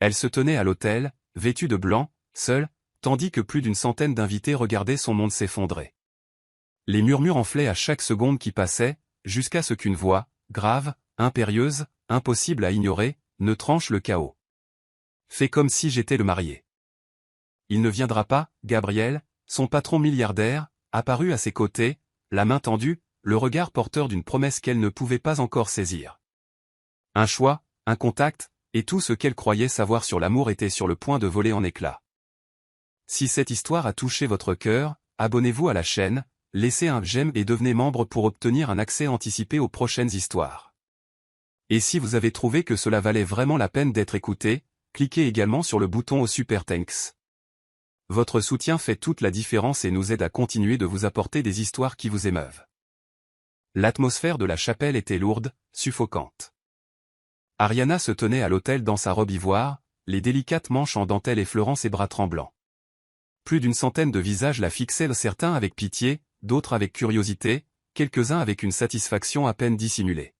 Elle se tenait à l'autel, vêtue de blanc, seule, tandis que plus d'une centaine d'invités regardaient son monde s'effondrer. Les murmures enflaient à chaque seconde qui passait, jusqu'à ce qu'une voix, grave, impérieuse, impossible à ignorer, ne tranche le chaos. Fais comme si j'étais le marié. Il ne viendra pas, Gabriel, son patron milliardaire, apparut à ses côtés, la main tendue, le regard porteur d'une promesse qu'elle ne pouvait pas encore saisir. Un choix, un contact, et tout ce qu'elle croyait savoir sur l'amour était sur le point de voler en éclats. Si cette histoire a touché votre cœur, abonnez-vous à la chaîne, laissez un j'aime et devenez membre pour obtenir un accès anticipé aux prochaines histoires. Et si vous avez trouvé que cela valait vraiment la peine d'être écouté, cliquez également sur le bouton au Super Thanks. Votre soutien fait toute la différence et nous aide à continuer de vous apporter des histoires qui vous émeuvent. L'atmosphère de la chapelle était lourde, suffocante. Ariana se tenait à l'autel dans sa robe ivoire, les délicates manches en dentelle effleurant ses bras tremblants. Plus d'une centaine de visages la fixaient, certains avec pitié, d'autres avec curiosité, quelques-uns avec une satisfaction à peine dissimulée.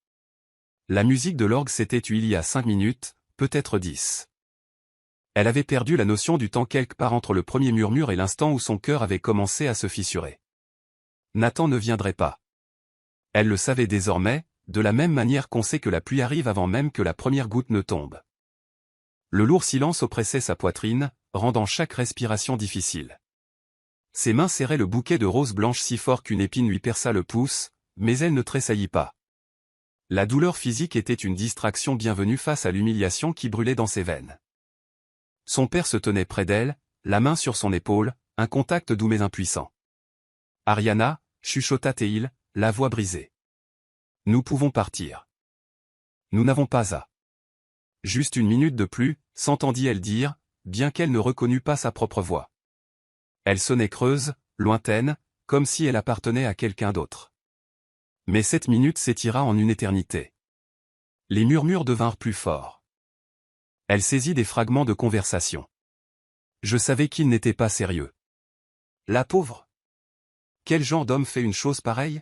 La musique de l'orgue s'était tue il y a 5 minutes, peut-être 10. Elle avait perdu la notion du temps quelque part entre le premier murmure et l'instant où son cœur avait commencé à se fissurer. Nathan ne viendrait pas. Elle le savait désormais, de la même manière qu'on sait que la pluie arrive avant même que la première goutte ne tombe. Le lourd silence oppressait sa poitrine, rendant chaque respiration difficile. Ses mains serraient le bouquet de roses blanches si fort qu'une épine lui perça le pouce, mais elle ne tressaillit pas. La douleur physique était une distraction bienvenue face à l'humiliation qui brûlait dans ses veines. Son père se tenait près d'elle, la main sur son épaule, un contact doux mais impuissant. « Ariana » chuchota-t-il, la voix brisée. « Nous pouvons partir. Nous n'avons pas à. » Juste une minute de plus, s'entendit-elle dire, bien qu'elle ne reconnût pas sa propre voix. Elle sonnait creuse, lointaine, comme si elle appartenait à quelqu'un d'autre. Mais cette minute s'étira en une éternité. Les murmures devinrent plus forts. Elle saisit des fragments de conversation. Je savais qu'il n'était pas sérieux. La pauvre. Quel genre d'homme fait une chose pareille?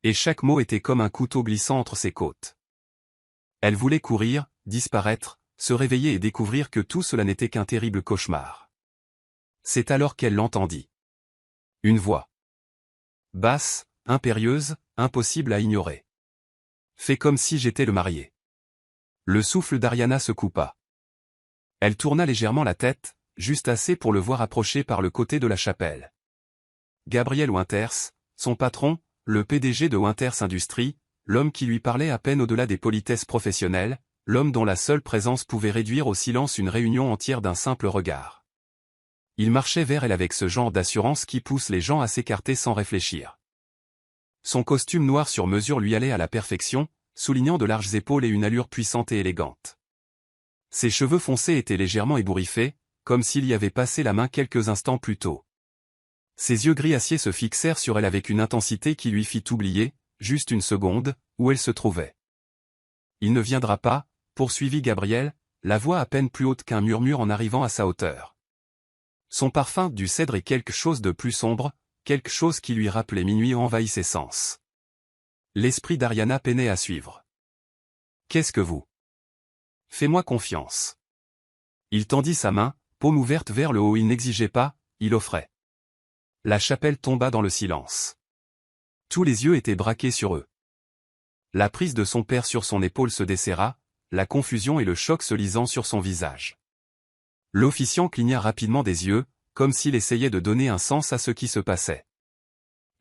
Et chaque mot était comme un couteau glissant entre ses côtes. Elle voulait courir, disparaître, se réveiller et découvrir que tout cela n'était qu'un terrible cauchemar. C'est alors qu'elle l'entendit. Une voix. Basse, impérieuse, impossible à ignorer. Fais comme si j'étais le marié. Le souffle d'Ariana se coupa. Elle tourna légèrement la tête, juste assez pour le voir approcher par le côté de la chapelle. Gabriel Winters, son patron, le PDG de Winters Industries, l'homme qui lui parlait à peine au-delà des politesses professionnelles, l'homme dont la seule présence pouvait réduire au silence une réunion entière d'un simple regard. Il marchait vers elle avec ce genre d'assurance qui pousse les gens à s'écarter sans réfléchir. Son costume noir sur mesure lui allait à la perfection, soulignant de larges épaules et une allure puissante et élégante. Ses cheveux foncés étaient légèrement ébouriffés, comme s'il y avait passé la main quelques instants plus tôt. Ses yeux gris acier se fixèrent sur elle avec une intensité qui lui fit oublier, juste une seconde, où elle se trouvait. Il ne viendra pas, poursuivit Gabriel, la voix à peine plus haute qu'un murmure en arrivant à sa hauteur. Son parfum du cèdre et quelque chose de plus sombre, quelque chose qui lui rappelait minuit envahit ses sens. L'esprit d'Ariana peinait à suivre. Qu'est-ce que vous? Fais-moi confiance. Il tendit sa main, paume ouverte vers le haut. Il n'exigeait pas, il offrait. La chapelle tomba dans le silence. Tous les yeux étaient braqués sur eux. La prise de son père sur son épaule se desserra, la confusion et le choc se lisant sur son visage. L'officiant cligna rapidement des yeux, comme s'il essayait de donner un sens à ce qui se passait.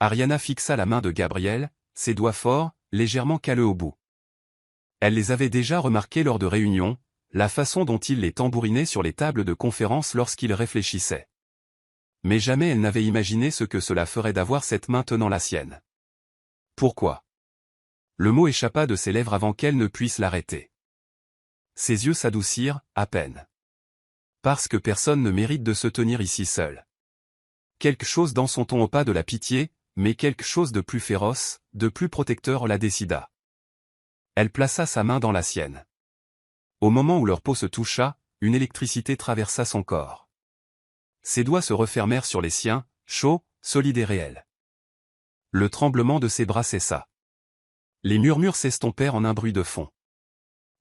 Ariana fixa la main de Gabriel, ses doigts forts, légèrement calleux au bout. Elle les avait déjà remarqués lors de réunions, la façon dont il les tambourinait sur les tables de conférence lorsqu'il réfléchissait. Mais jamais elle n'avait imaginé ce que cela ferait d'avoir cette main tenant la sienne. Pourquoi? Le mot échappa de ses lèvres avant qu'elle ne puisse l'arrêter. Ses yeux s'adoucirent, à peine. Parce que personne ne mérite de se tenir ici seul. Quelque chose dans son ton au pas de la pitié, mais quelque chose de plus féroce, de plus protecteur la décida. Elle plaça sa main dans la sienne. Au moment où leur peau se toucha, une électricité traversa son corps. Ses doigts se refermèrent sur les siens, chauds, solides et réels. Le tremblement de ses bras cessa. Les murmures s'estompèrent en un bruit de fond.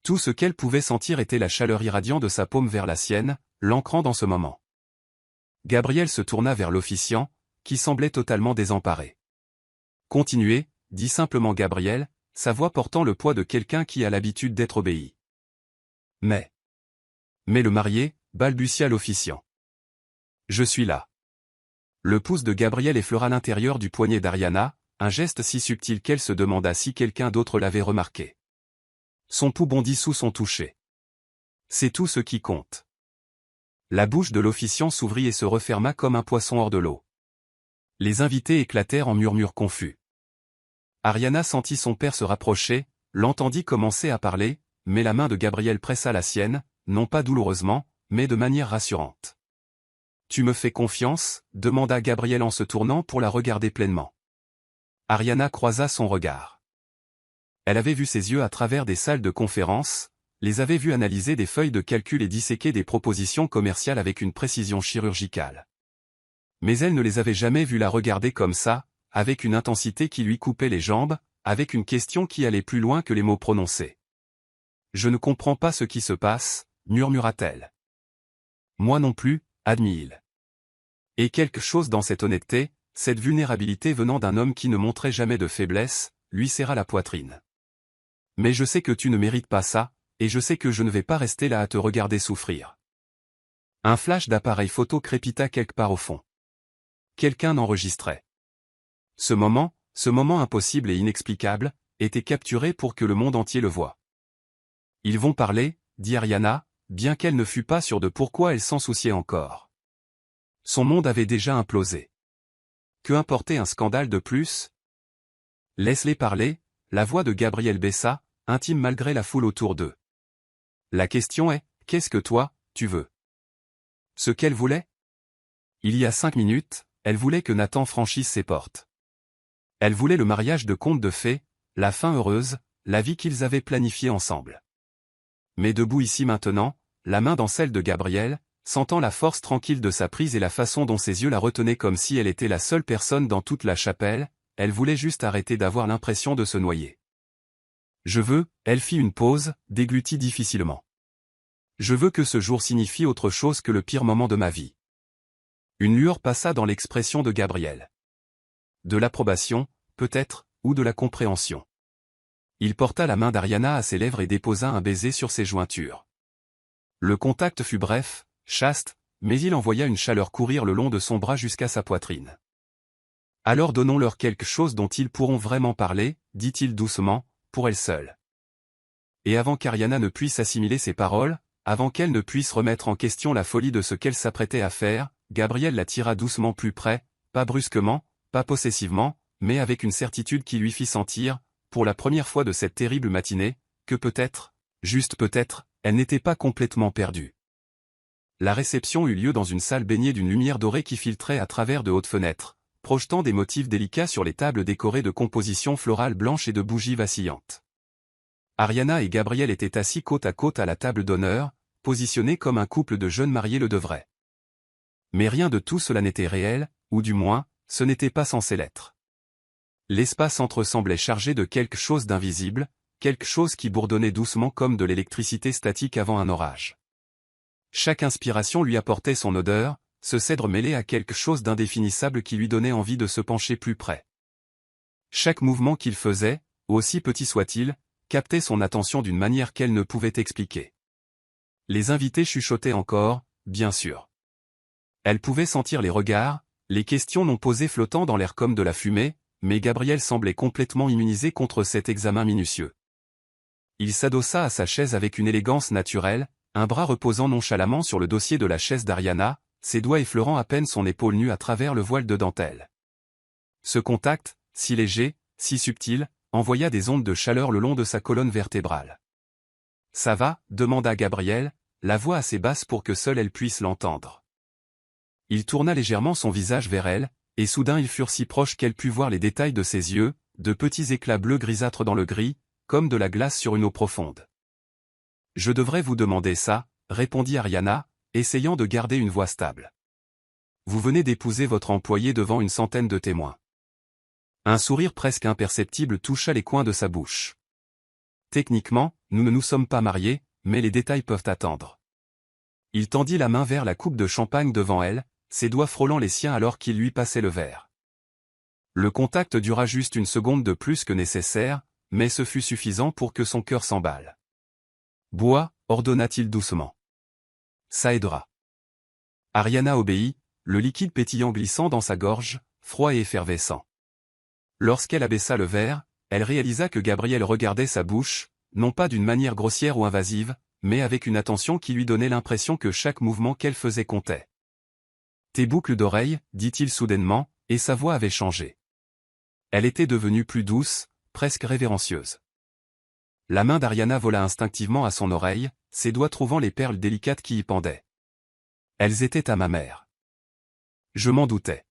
Tout ce qu'elle pouvait sentir était la chaleur irradiante de sa paume vers la sienne, l'ancrant dans ce moment. Gabriel se tourna vers l'officiant, qui semblait totalement désemparé. « Continuez », dit simplement Gabriel, sa voix portant le poids de quelqu'un qui a l'habitude d'être obéi. « Mais le marié », balbutia l'officiant. « Je suis là. » Le pouce de Gabriel effleura l'intérieur du poignet d'Ariana, un geste si subtil qu'elle se demanda si quelqu'un d'autre l'avait remarqué. Son pouls bondit sous son toucher. C'est tout ce qui compte. La bouche de l'officiant s'ouvrit et se referma comme un poisson hors de l'eau. Les invités éclatèrent en murmures confus. Ariana sentit son père se rapprocher, l'entendit commencer à parler, mais la main de Gabriel pressa la sienne, non pas douloureusement, mais de manière rassurante. « Tu me fais confiance ?» demanda Gabriel en se tournant pour la regarder pleinement. Ariana croisa son regard. Elle avait vu ses yeux à travers des salles de conférence, les avait vus analyser des feuilles de calcul et disséquer des propositions commerciales avec une précision chirurgicale. Mais elle ne les avait jamais vus la regarder comme ça, avec une intensité qui lui coupait les jambes, avec une question qui allait plus loin que les mots prononcés. « Je ne comprends pas ce qui se passe », murmura-t-elle. « Moi non plus », admit-il. Et quelque chose dans cette honnêteté, cette vulnérabilité venant d'un homme qui ne montrait jamais de faiblesse, lui serra la poitrine. « Mais je sais que tu ne mérites pas ça, et je sais que je ne vais pas rester là à te regarder souffrir. » Un flash d'appareil photo crépita quelque part au fond. Quelqu'un enregistrait. Ce moment impossible et inexplicable, était capturé pour que le monde entier le voie. « Ils vont parler », dit Ariana, bien qu'elle ne fût pas sûre de pourquoi elle s'en souciait encore. Son monde avait déjà implosé. Que importait un scandale de plus? « Laisse-les parler », la voix de Gabriel baissa, intime malgré la foule autour d'eux. La question est, qu'est-ce que toi, tu veux? Ce qu'elle voulait? Il y a 5 minutes, elle voulait que Nathan franchisse ses portes. Elle voulait le mariage de conte de fées, la fin heureuse, la vie qu'ils avaient planifiée ensemble. Mais debout ici maintenant, la main dans celle de Gabriel, sentant la force tranquille de sa prise et la façon dont ses yeux la retenaient comme si elle était la seule personne dans toute la chapelle, elle voulait juste arrêter d'avoir l'impression de se noyer. Je veux, elle fit une pause, déglutit difficilement. Je veux que ce jour signifie autre chose que le pire moment de ma vie. Une lueur passa dans l'expression de Gabriel. De l'approbation, peut-être, ou de la compréhension. Il porta la main d'Ariana à ses lèvres et déposa un baiser sur ses jointures. Le contact fut bref, chaste, mais il envoya une chaleur courir le long de son bras jusqu'à sa poitrine. Alors donnons-leur quelque chose dont ils pourront vraiment parler, dit-il doucement, pour elle seule. Et avant qu'Ariana ne puisse assimiler ses paroles, avant qu'elle ne puisse remettre en question la folie de ce qu'elle s'apprêtait à faire, Gabriel la tira doucement plus près, pas brusquement, pas possessivement, mais avec une certitude qui lui fit sentir, pour la première fois de cette terrible matinée, que peut-être, juste peut-être, elle n'était pas complètement perdue. La réception eut lieu dans une salle baignée d'une lumière dorée qui filtrait à travers de hautes fenêtres, projetant des motifs délicats sur les tables décorées de compositions florales blanches et de bougies vacillantes. Ariana et Gabriel étaient assis côte à côte à la table d'honneur, positionnés comme un couple de jeunes mariés le devrait. Mais rien de tout cela n'était réel, ou du moins, ce n'était pas censé l'être. L'espace entre semblait chargé de quelque chose d'invisible, quelque chose qui bourdonnait doucement comme de l'électricité statique avant un orage. Chaque inspiration lui apportait son odeur, ce cèdre mêlé à quelque chose d'indéfinissable qui lui donnait envie de se pencher plus près. Chaque mouvement qu'il faisait, aussi petit soit-il, captait son attention d'une manière qu'elle ne pouvait expliquer. Les invités chuchotaient encore, bien sûr. Elle pouvait sentir les regards, les questions non posées flottant dans l'air comme de la fumée, mais Gabriel semblait complètement immunisé contre cet examen minutieux. Il s'adossa à sa chaise avec une élégance naturelle, un bras reposant nonchalamment sur le dossier de la chaise d'Ariana, ses doigts effleurant à peine son épaule nue à travers le voile de dentelle. Ce contact, si léger, si subtil, envoya des ondes de chaleur le long de sa colonne vertébrale. « Ça va ?» demanda Gabriel, la voix assez basse pour que seule elle puisse l'entendre. Il tourna légèrement son visage vers elle, et soudain ils furent si proches qu'elle put voir les détails de ses yeux, de petits éclats bleus grisâtres dans le gris, comme de la glace sur une eau profonde. « Je devrais vous demander ça, » répondit Ariana, essayant de garder une voix stable. « Vous venez d'épouser votre employé devant une centaine de témoins. » Un sourire presque imperceptible toucha les coins de sa bouche. « Techniquement, nous ne nous sommes pas mariés, mais les détails peuvent attendre. Il tendit la main vers la coupe de champagne devant elle, ses doigts frôlant les siens alors qu'il lui passait le verre. Le contact dura juste une seconde de plus que nécessaire, mais ce fut suffisant pour que son cœur s'emballe. « Bois », ordonna-t-il doucement. « Ça aidera. » Ariana obéit, le liquide pétillant glissant dans sa gorge, froid et effervescent. Lorsqu'elle abaissa le verre, elle réalisa que Gabriel regardait sa bouche, non pas d'une manière grossière ou invasive, mais avec une attention qui lui donnait l'impression que chaque mouvement qu'elle faisait comptait. « Tes boucles d'oreilles, dit-il soudainement, et sa voix avait changé. Elle était devenue plus douce, presque révérencieuse. La main d'Ariana vola instinctivement à son oreille, ses doigts trouvant les perles délicates qui y pendaient. Elles étaient à ma mère. Je m'en doutais.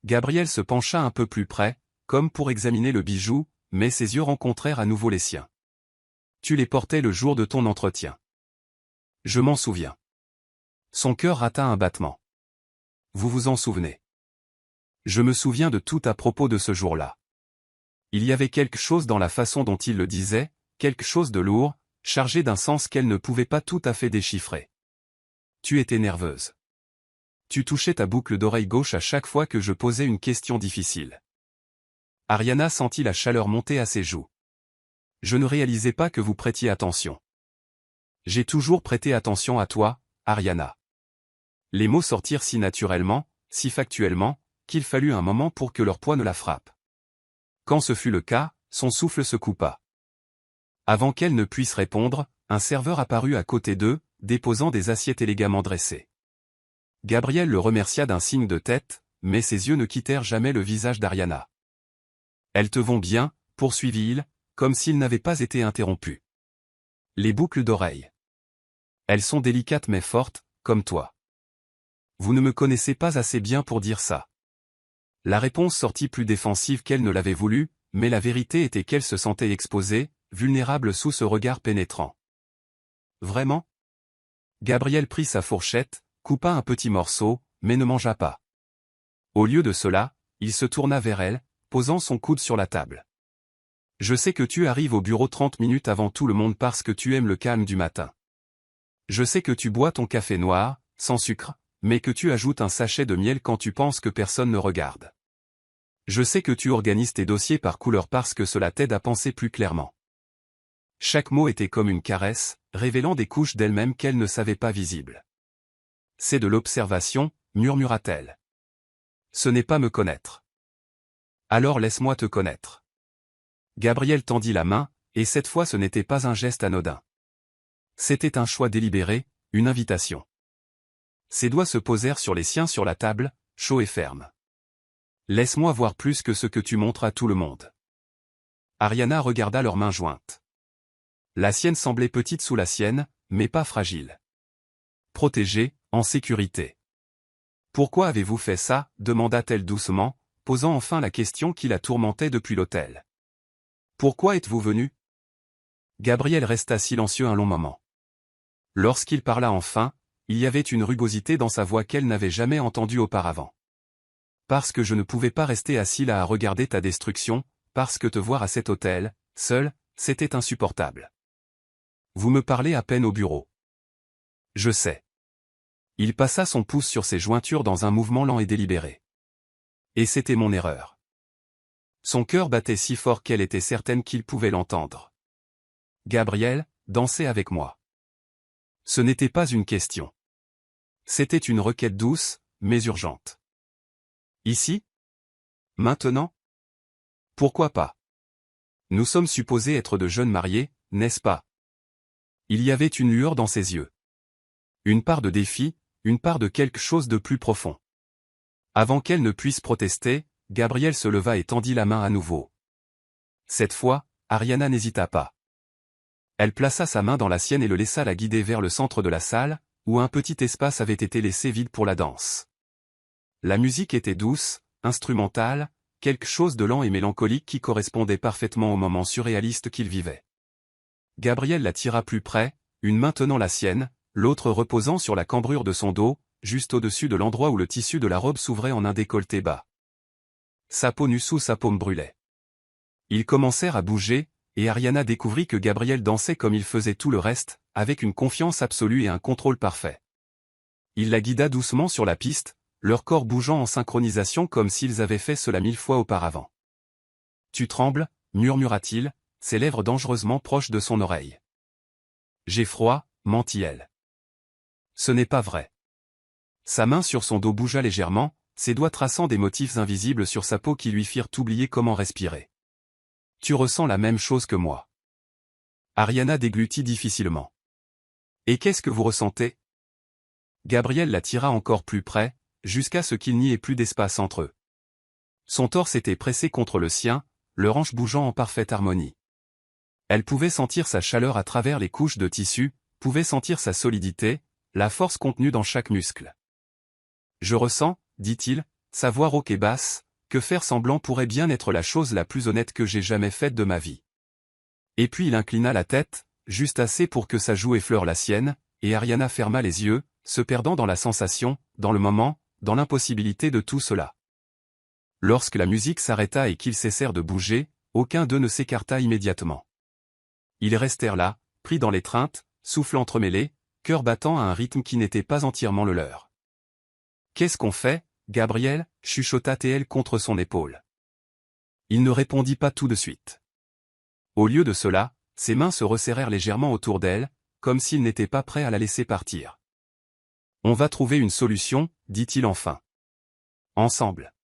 Gabriel se pencha un peu plus près, comme pour examiner le bijou, mais ses yeux rencontrèrent à nouveau les siens. Tu les portais le jour de ton entretien. Je m'en souviens. Son cœur rata un battement. Vous vous en souvenez? Je me souviens de tout à propos de ce jour-là. Il y avait quelque chose dans la façon dont il le disait, quelque chose de lourd, chargé d'un sens qu'elle ne pouvait pas tout à fait déchiffrer. Tu étais nerveuse. Tu touchais ta boucle d'oreille gauche à chaque fois que je posais une question difficile. Ariana sentit la chaleur monter à ses joues. Je ne réalisais pas que vous prêtiez attention. J'ai toujours prêté attention à toi, Ariana. Les mots sortirent si naturellement, si factuellement, qu'il fallut un moment pour que leur poids ne la frappe. Quand ce fut le cas, son souffle se coupa. Avant qu'elle ne puisse répondre, un serveur apparut à côté d'eux, déposant des assiettes élégamment dressées. Gabriel le remercia d'un signe de tête, mais ses yeux ne quittèrent jamais le visage d'Ariana. « Elles te vont bien », poursuivit-il, comme s'il n'avait pas été interrompu. « Les boucles d'oreilles. Elles sont délicates mais fortes, comme toi. Vous ne me connaissez pas assez bien pour dire ça. » La réponse sortit plus défensive qu'elle ne l'avait voulu, mais la vérité était qu'elle se sentait exposée, vulnérable sous ce regard pénétrant. « Vraiment ?» Gabriel prit sa fourchette, coupa un petit morceau, mais ne mangea pas. Au lieu de cela, il se tourna vers elle, posant son coude sur la table. « Je sais que tu arrives au bureau 30 minutes avant tout le monde parce que tu aimes le calme du matin. Je sais que tu bois ton café noir, sans sucre, mais que tu ajoutes un sachet de miel quand tu penses que personne ne regarde. Je sais que tu organises tes dossiers par couleur parce que cela t'aide à penser plus clairement. » Chaque mot était comme une caresse, révélant des couches d'elle-même qu'elle ne savait pas visibles. « C'est de l'observation, murmura-t-elle. Ce n'est pas me connaître. Alors laisse-moi te connaître. » Gabriel tendit la main, et cette fois ce n'était pas un geste anodin. C'était un choix délibéré, une invitation. Ses doigts se posèrent sur les siens sur la table, chauds et fermes. « Laisse-moi voir plus que ce que tu montres à tout le monde. » Ariana regarda leurs mains jointes. La sienne semblait petite sous la sienne, mais pas fragile. Protégée, en sécurité. « Pourquoi avez-vous fait ça ?» demanda-t-elle doucement, posant enfin la question qui la tourmentait depuis l'hôtel. « Pourquoi êtes-vous venu ?» Gabriel resta silencieux un long moment. Lorsqu'il parla enfin, il y avait une rugosité dans sa voix qu'elle n'avait jamais entendue auparavant. « Parce que je ne pouvais pas rester assis là à regarder ta destruction, parce que te voir à cet hôtel, seul, c'était insupportable. Vous me parlez à peine au bureau. Je sais. » Il passa son pouce sur ses jointures dans un mouvement lent et délibéré. Et c'était mon erreur. Son cœur battait si fort qu'elle était certaine qu'il pouvait l'entendre. Gabriel, dansez avec moi. Ce n'était pas une question. C'était une requête douce, mais urgente. Ici? Maintenant? Pourquoi pas? Nous sommes supposés être de jeunes mariés, n'est-ce pas? Il y avait une lueur dans ses yeux. Une part de défi, une part de quelque chose de plus profond. Avant qu'elle ne puisse protester, Gabriel se leva et tendit la main à nouveau. Cette fois, Ariana n'hésita pas. Elle plaça sa main dans la sienne et le laissa la guider vers le centre de la salle, où un petit espace avait été laissé vide pour la danse. La musique était douce, instrumentale, quelque chose de lent et mélancolique qui correspondait parfaitement au moment surréaliste qu'il vivait. Gabriel la tira plus près, une main tenant la sienne, l'autre reposant sur la cambrure de son dos, juste au-dessus de l'endroit où le tissu de la robe s'ouvrait en un décolleté bas. Sa peau nue sous sa paume brûlait. Ils commencèrent à bouger, et Ariana découvrit que Gabriel dansait comme il faisait tout le reste, avec une confiance absolue et un contrôle parfait. Il la guida doucement sur la piste, leurs corps bougeant en synchronisation comme s'ils avaient fait cela 1000 fois auparavant. « Tu trembles » murmura-t-il, ses lèvres dangereusement proches de son oreille. « J'ai froid » mentit-elle. « Ce n'est pas vrai. » Sa main sur son dos bougea légèrement, ses doigts traçant des motifs invisibles sur sa peau qui lui firent oublier comment respirer. « Tu ressens la même chose que moi. » Ariana déglutit difficilement. « Et qu'est-ce que vous ressentez ?» Gabriel la tira encore plus près, jusqu'à ce qu'il n'y ait plus d'espace entre eux. Son torse était pressé contre le sien, leurs hanches bougeant en parfaite harmonie. Elle pouvait sentir sa chaleur à travers les couches de tissu, pouvait sentir sa solidité, la force contenue dans chaque muscle. « Je ressens, » dit-il, sa voix rauque et basse, que faire semblant pourrait bien être la chose la plus honnête que j'ai jamais faite de ma vie. Et puis il inclina la tête, juste assez pour que sa joue effleure la sienne, et Ariana ferma les yeux, se perdant dans la sensation, dans le moment, dans l'impossibilité de tout cela. Lorsque la musique s'arrêta et qu'ils cessèrent de bouger, aucun d'eux ne s'écarta immédiatement. Ils restèrent là, pris dans l'étreinte, souffle entremêlé, cœur battant à un rythme qui n'était pas entièrement le leur. « Qu'est-ce qu'on fait, Gabriel » chuchota-t-elle contre son épaule. Il ne répondit pas tout de suite. Au lieu de cela, ses mains se resserrèrent légèrement autour d'elle, comme s'il n'était pas prêt à la laisser partir. « On va trouver une solution, » dit-il enfin. « Ensemble. »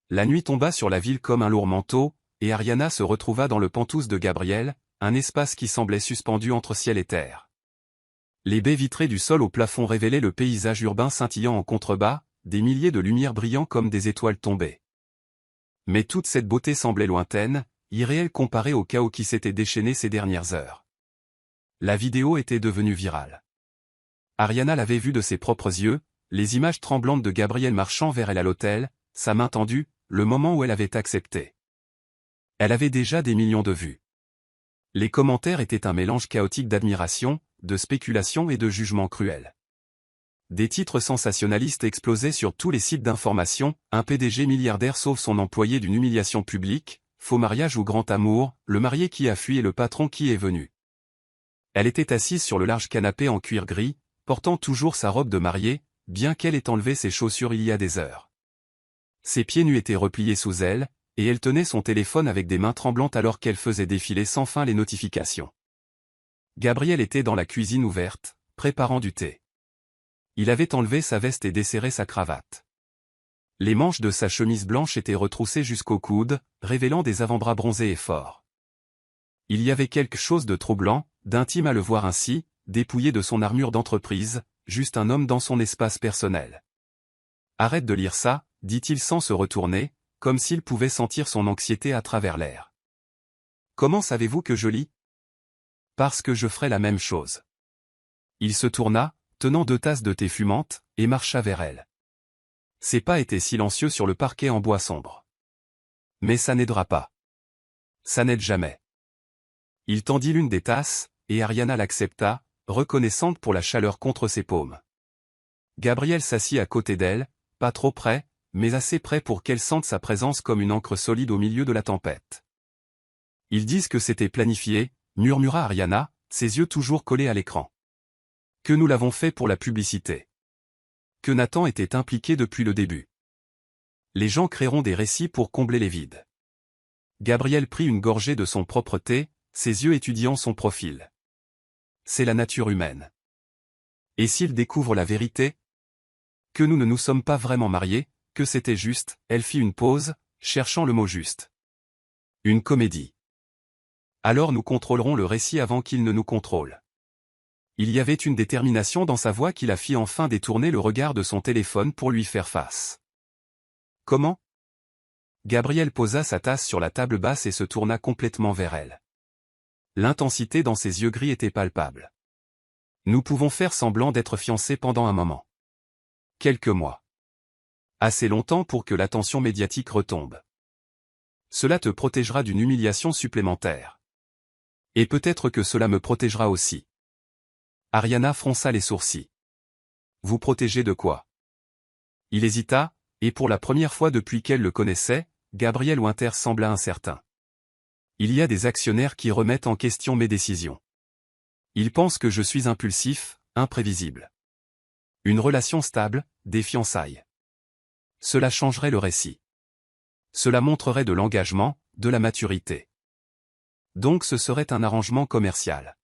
La nuit tomba sur la ville comme un lourd manteau, et Ariana se retrouva dans le pantouse de Gabriel, un espace qui semblait suspendu entre ciel et terre. Les baies vitrées du sol au plafond révélaient le paysage urbain scintillant en contrebas, des milliers de lumières brillant comme des étoiles tombées. Mais toute cette beauté semblait lointaine, irréelle comparée au chaos qui s'était déchaîné ces dernières heures. La vidéo était devenue virale. Ariana l'avait vue de ses propres yeux, les images tremblantes de Gabriel marchant vers elle à l'hôtel, sa main tendue, le moment où elle avait accepté. Elle avait déjà des millions de vues. Les commentaires étaient un mélange chaotique d'admiration, de spéculation et de jugement cruel. Des titres sensationnalistes explosaient sur tous les sites d'information, un PDG milliardaire sauve son employé d'une humiliation publique, faux mariage ou grand amour, le marié qui a fui et le patron qui est venu. Elle était assise sur le large canapé en cuir gris, portant toujours sa robe de mariée, bien qu'elle ait enlevé ses chaussures il y a des heures. Ses pieds nus étaient repliés sous elle, et elle tenait son téléphone avec des mains tremblantes alors qu'elle faisait défiler sans fin les notifications. Gabriel était dans la cuisine ouverte, préparant du thé. Il avait enlevé sa veste et desserré sa cravate. Les manches de sa chemise blanche étaient retroussées jusqu'au coude, révélant des avant-bras bronzés et forts. Il y avait quelque chose de troublant, d'intime à le voir ainsi, dépouillé de son armure d'entreprise, juste un homme dans son espace personnel. « Arrête de lire ça », dit-il sans se retourner, comme s'il pouvait sentir son anxiété à travers l'air. « Comment savez-vous que je lis ? » « Parce que je ferai la même chose. » Il se tourna, tenant 2 tasses de thé fumantes, et marcha vers elle. Ses pas étaient silencieux sur le parquet en bois sombre. « Mais ça n'aidera pas. Ça n'aide jamais. » Il tendit l'une des tasses, et Ariana l'accepta, reconnaissante pour la chaleur contre ses paumes. Gabriel s'assit à côté d'elle, pas trop près, mais assez près pour qu'elle sente sa présence comme une ancre solide au milieu de la tempête. « Ils disent que c'était planifié », murmura Ariana, ses yeux toujours collés à l'écran. « Que nous l'avons fait pour la publicité. Que Nathan était impliqué depuis le début. Les gens créeront des récits pour combler les vides. » Gabriel prit une gorgée de son propre thé, ses yeux étudiant son profil. C'est la nature humaine. Et s'il découvre la vérité ? Que nous ne nous sommes pas vraiment mariés, que c'était juste, elle fit une pause, cherchant le mot juste. Une comédie. Alors nous contrôlerons le récit avant qu'il ne nous contrôle. Il y avait une détermination dans sa voix qui la fit enfin détourner le regard de son téléphone pour lui faire face. Comment ? Gabriel posa sa tasse sur la table basse et se tourna complètement vers elle. L'intensité dans ses yeux gris était palpable. Nous pouvons faire semblant d'être fiancés pendant un moment. Quelques mois. Assez longtemps pour que l'attention médiatique retombe. Cela te protégera d'une humiliation supplémentaire. Et peut-être que cela me protégera aussi. Ariana fronça les sourcils. Vous protégez de quoi ? Il hésita, et pour la première fois depuis qu'elle le connaissait, Gabriel Winter sembla incertain. Il y a des actionnaires qui remettent en question mes décisions. Ils pensent que je suis impulsif, imprévisible. Une relation stable, des fiançailles. Cela changerait le récit. Cela montrerait de l'engagement, de la maturité. Donc ce serait un arrangement commercial.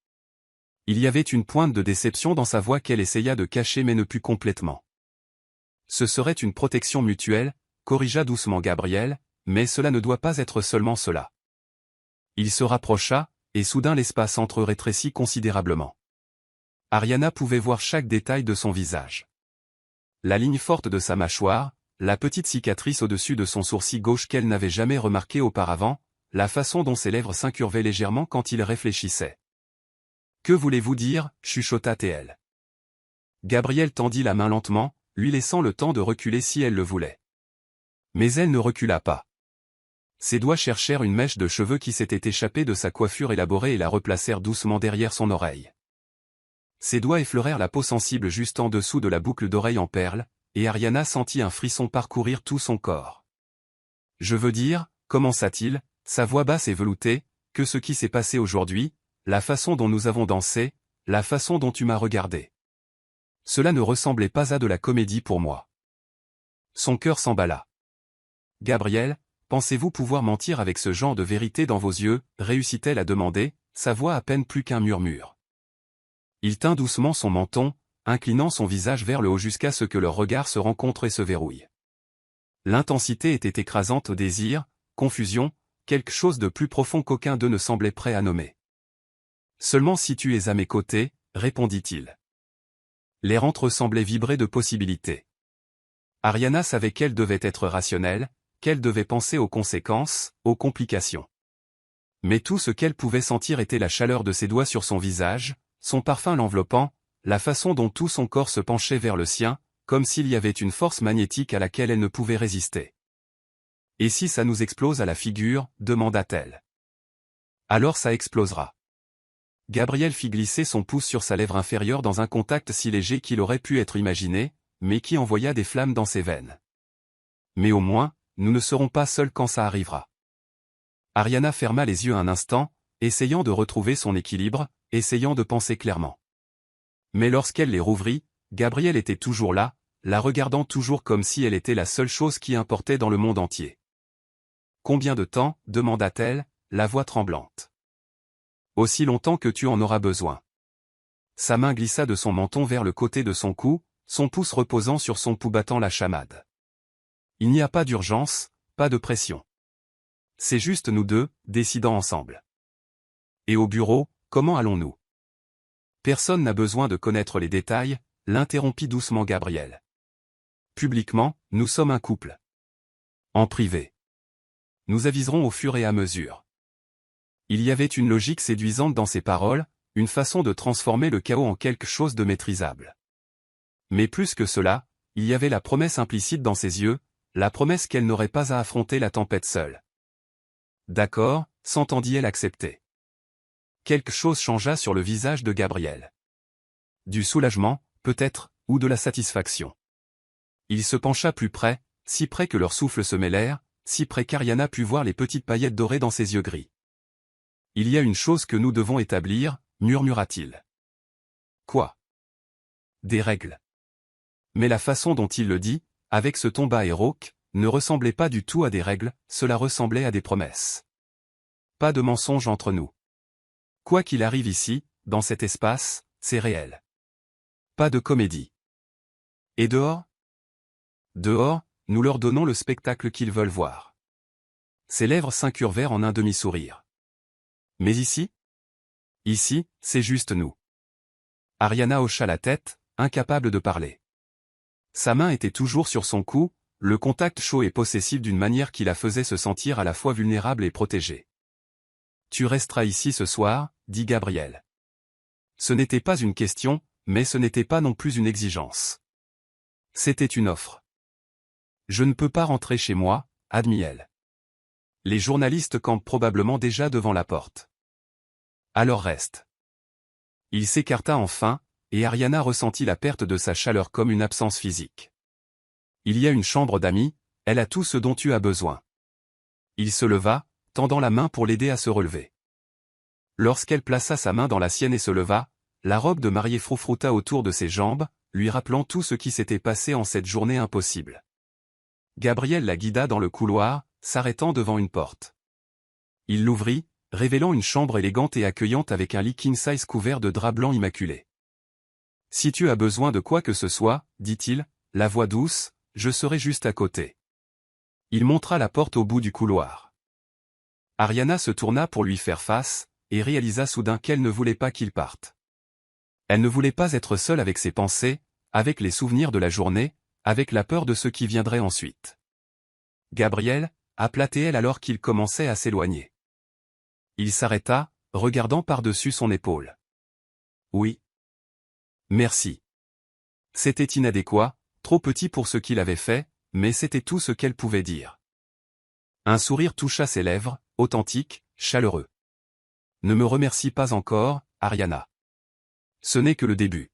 Il y avait une pointe de déception dans sa voix qu'elle essaya de cacher mais ne put complètement. Ce serait une protection mutuelle, corrigea doucement Gabriel, mais cela ne doit pas être seulement cela. Il se rapprocha, et soudain l'espace entre eux rétrécit considérablement. Ariana pouvait voir chaque détail de son visage. La ligne forte de sa mâchoire, la petite cicatrice au-dessus de son sourcil gauche qu'elle n'avait jamais remarqué auparavant, la façon dont ses lèvres s'incurvaient légèrement quand il réfléchissait. « Que voulez-vous dire » chuchota TL. Gabriel tendit la main lentement, lui laissant le temps de reculer si elle le voulait. Mais elle ne recula pas. Ses doigts cherchèrent une mèche de cheveux qui s'était échappée de sa coiffure élaborée et la replacèrent doucement derrière son oreille. Ses doigts effleurèrent la peau sensible juste en dessous de la boucle d'oreille en perles, et Ariana sentit un frisson parcourir tout son corps. « Je veux dire, commença-t-il, sa voix basse et veloutée, que ce qui s'est passé aujourd'hui, la façon dont nous avons dansé, la façon dont tu m'as regardé. Cela ne ressemblait pas à de la comédie pour moi. » Son cœur s'emballa. « Gabriel, pensez-vous pouvoir mentir avec ce genre de vérité dans vos yeux » réussit-elle à demander, sa voix à peine plus qu'un murmure. Il tint doucement son menton, inclinant son visage vers le haut jusqu'à ce que leurs regards se rencontrent et se verrouillent. L'intensité était écrasante au désir, confusion, quelque chose de plus profond qu'aucun d'eux ne semblait prêt à nommer. « Seulement si tu es à mes côtés, répondit-il. L'air entre eux semblait vibrer de possibilités. Ariana savait qu'elle devait être rationnelle, qu'elle devait penser aux conséquences, aux complications. Mais tout ce qu'elle pouvait sentir était la chaleur de ses doigts sur son visage, son parfum l'enveloppant, la façon dont tout son corps se penchait vers le sien, comme s'il y avait une force magnétique à laquelle elle ne pouvait résister. « Et si ça nous explose à la figure » demanda-t-elle. « Alors ça explosera. » Gabriel fit glisser son pouce sur sa lèvre inférieure dans un contact si léger qu'il aurait pu être imaginé, mais qui envoya des flammes dans ses veines. « Mais au moins, nous ne serons pas seuls quand ça arrivera. » Ariana ferma les yeux un instant, essayant de retrouver son équilibre, essayant de penser clairement. Mais lorsqu'elle les rouvrit, Gabriel était toujours là, la regardant toujours comme si elle était la seule chose qui importait dans le monde entier. « Combien de temps » demanda-t-elle, la voix tremblante. « Aussi longtemps que tu en auras besoin. » Sa main glissa de son menton vers le côté de son cou, son pouce reposant sur son pouls battant la chamade. « Il n'y a pas d'urgence, pas de pression. C'est juste nous deux, décidant ensemble. » « Et au bureau, comment allons-nous » ? « Personne n'a besoin de connaître les détails » l'interrompit doucement Gabriel. « Publiquement, nous sommes un couple. En privé. Nous aviserons au fur et à mesure. » Il y avait une logique séduisante dans ses paroles, une façon de transformer le chaos en quelque chose de maîtrisable. Mais plus que cela, il y avait la promesse implicite dans ses yeux, la promesse qu'elle n'aurait pas à affronter la tempête seule. « D'accord » s'entendit-elle accepter. Quelque chose changea sur le visage de Gabriel. Du soulagement, peut-être, ou de la satisfaction. Il se pencha plus près, si près que leurs souffles se mêlèrent, si près qu'Ariana put voir les petites paillettes dorées dans ses yeux gris. « Il y a une chose que nous devons établir » murmura-t-il. « Quoi ?» ?»« Des règles. » Mais la façon dont il le dit, avec ce ton bas et rauque, ne ressemblait pas du tout à des règles, cela ressemblait à des promesses. Pas de mensonge entre nous. Quoi qu'il arrive ici, dans cet espace, c'est réel. Pas de comédie. Et dehors ? Dehors, nous leur donnons le spectacle qu'ils veulent voir. Ses lèvres s'incurvèrent en un demi-sourire. Mais ici ? Ici, c'est juste nous. Ariana hocha la tête, incapable de parler. Sa main était toujours sur son cou, le contact chaud et possessif d'une manière qui la faisait se sentir à la fois vulnérable et protégée. « Tu resteras ici ce soir » dit Gabriel. Ce n'était pas une question, mais ce n'était pas non plus une exigence. C'était une offre. « Je ne peux pas rentrer chez moi » admit-elle. Les journalistes campent probablement déjà devant la porte. Alors reste. Il s'écarta enfin, et Ariana ressentit la perte de sa chaleur comme une absence physique. Il y a une chambre d'amis, elle a tout ce dont tu as besoin. Il se leva, tendant la main pour l'aider à se relever. Lorsqu'elle plaça sa main dans la sienne et se leva, la robe de mariée froufrouta autour de ses jambes, lui rappelant tout ce qui s'était passé en cette journée impossible. Gabriel la guida dans le couloir, s'arrêtant devant une porte. Il l'ouvrit, révélant une chambre élégante et accueillante avec un lit king-size couvert de drap blanc immaculé. « Si tu as besoin de quoi que ce soit, dit-il, la voix douce, je serai juste à côté. » Il montra la porte au bout du couloir. Ariana se tourna pour lui faire face, et réalisa soudain qu'elle ne voulait pas qu'il parte. Elle ne voulait pas être seule avec ses pensées, avec les souvenirs de la journée, avec la peur de ce qui viendrait ensuite. Gabriel, appela-t-elle alors qu'il commençait à s'éloigner. Il s'arrêta, regardant par-dessus son épaule. Oui. Merci. C'était inadéquat, trop petit pour ce qu'il avait fait, mais c'était tout ce qu'elle pouvait dire. Un sourire toucha ses lèvres, authentique, chaleureux. Ne me remercie pas encore, Ariana. Ce n'est que le début.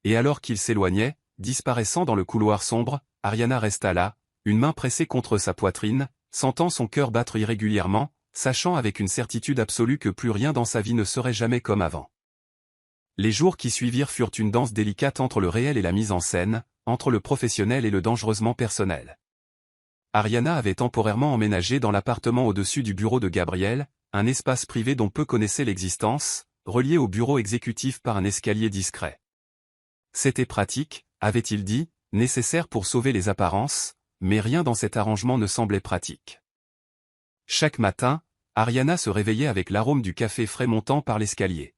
Et alors qu'il s'éloignait, disparaissant dans le couloir sombre, Ariana resta là, une main pressée contre sa poitrine, sentant son cœur battre irrégulièrement, sachant avec une certitude absolue que plus rien dans sa vie ne serait jamais comme avant. Les jours qui suivirent furent une danse délicate entre le réel et la mise en scène, entre le professionnel et le dangereusement personnel. Ariana avait temporairement emménagé dans l'appartement au-dessus du bureau de Gabriel, un espace privé dont peu connaissaient l'existence, relié au bureau exécutif par un escalier discret. C'était pratique, avait-il dit, nécessaire pour sauver les apparences, mais rien dans cet arrangement ne semblait pratique. Chaque matin, Ariana se réveillait avec l'arôme du café frais montant par l'escalier.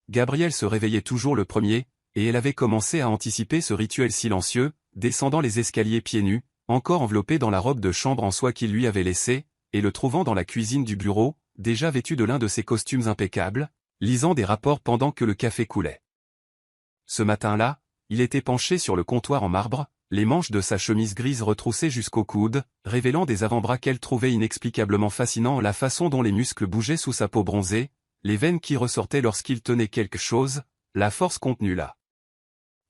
Gabriel se réveillait toujours le premier, et elle avait commencé à anticiper ce rituel silencieux, descendant les escaliers pieds nus, encore enveloppé dans la robe de chambre en soie qu'il lui avait laissée, et le trouvant dans la cuisine du bureau, déjà vêtu de l'un de ses costumes impeccables, lisant des rapports pendant que le café coulait. Ce matin-là, il était penché sur le comptoir en marbre, les manches de sa chemise grise retroussées jusqu'au coude, révélant des avant-bras qu'elle trouvait inexplicablement fascinants, la façon dont les muscles bougeaient sous sa peau bronzée, les veines qui ressortaient lorsqu'il tenait quelque chose, la force contenue là.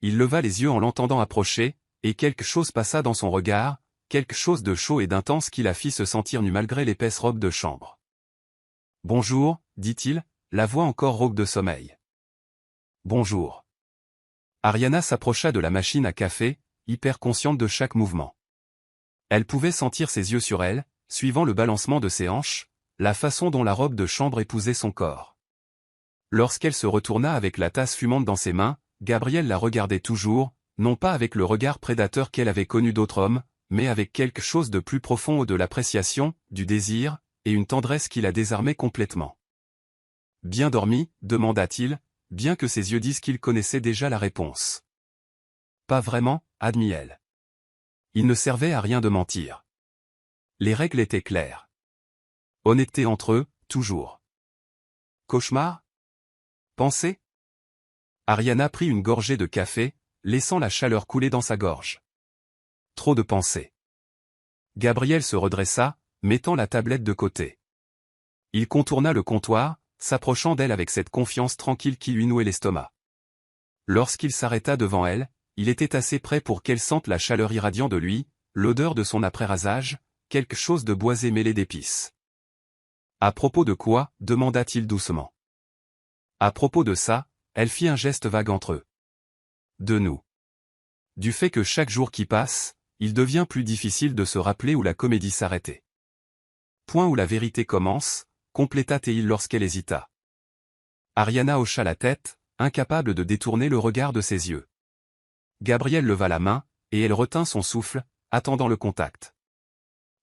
Il leva les yeux en l'entendant approcher, et quelque chose passa dans son regard, quelque chose de chaud et d'intense qui la fit se sentir nue malgré l'épaisse robe de chambre. « Bonjour, dit-il, la voix encore rauque de sommeil. « Bonjour. » Ariana s'approcha de la machine à café, hyper consciente de chaque mouvement. Elle pouvait sentir ses yeux sur elle, suivant le balancement de ses hanches, la façon dont la robe de chambre épousait son corps. Lorsqu'elle se retourna avec la tasse fumante dans ses mains, Gabriel la regardait toujours, non pas avec le regard prédateur qu'elle avait connu d'autres hommes, mais avec quelque chose de plus profond de l'appréciation, du désir, et une tendresse qui la désarmait complètement. « Bien dormi ?» demanda-t-il, bien que ses yeux disent qu'il connaissait déjà la réponse. « Pas vraiment » admit elle. Il ne servait à rien de mentir. Les règles étaient claires. Honnêteté entre eux, toujours. Cauchemar? Pensée? Ariana prit une gorgée de café, laissant la chaleur couler dans sa gorge. Trop de pensées. Gabriel se redressa, mettant la tablette de côté. Il contourna le comptoir, s'approchant d'elle avec cette confiance tranquille qui lui nouait l'estomac. Lorsqu'il s'arrêta devant elle, il était assez près pour qu'elle sente la chaleur irradiant de lui, l'odeur de son après-rasage, quelque chose de boisé mêlé d'épices. « À propos de quoi ?» demanda-t-il doucement. À propos de ça, elle fit un geste vague entre eux. De nous. Du fait que chaque jour qui passe, il devient plus difficile de se rappeler où la comédie s'arrêtait. Point où la vérité commence, compléta-t-il lorsqu'elle hésita. Ariana hocha la tête, incapable de détourner le regard de ses yeux. Gabriel leva la main, et elle retint son souffle, attendant le contact.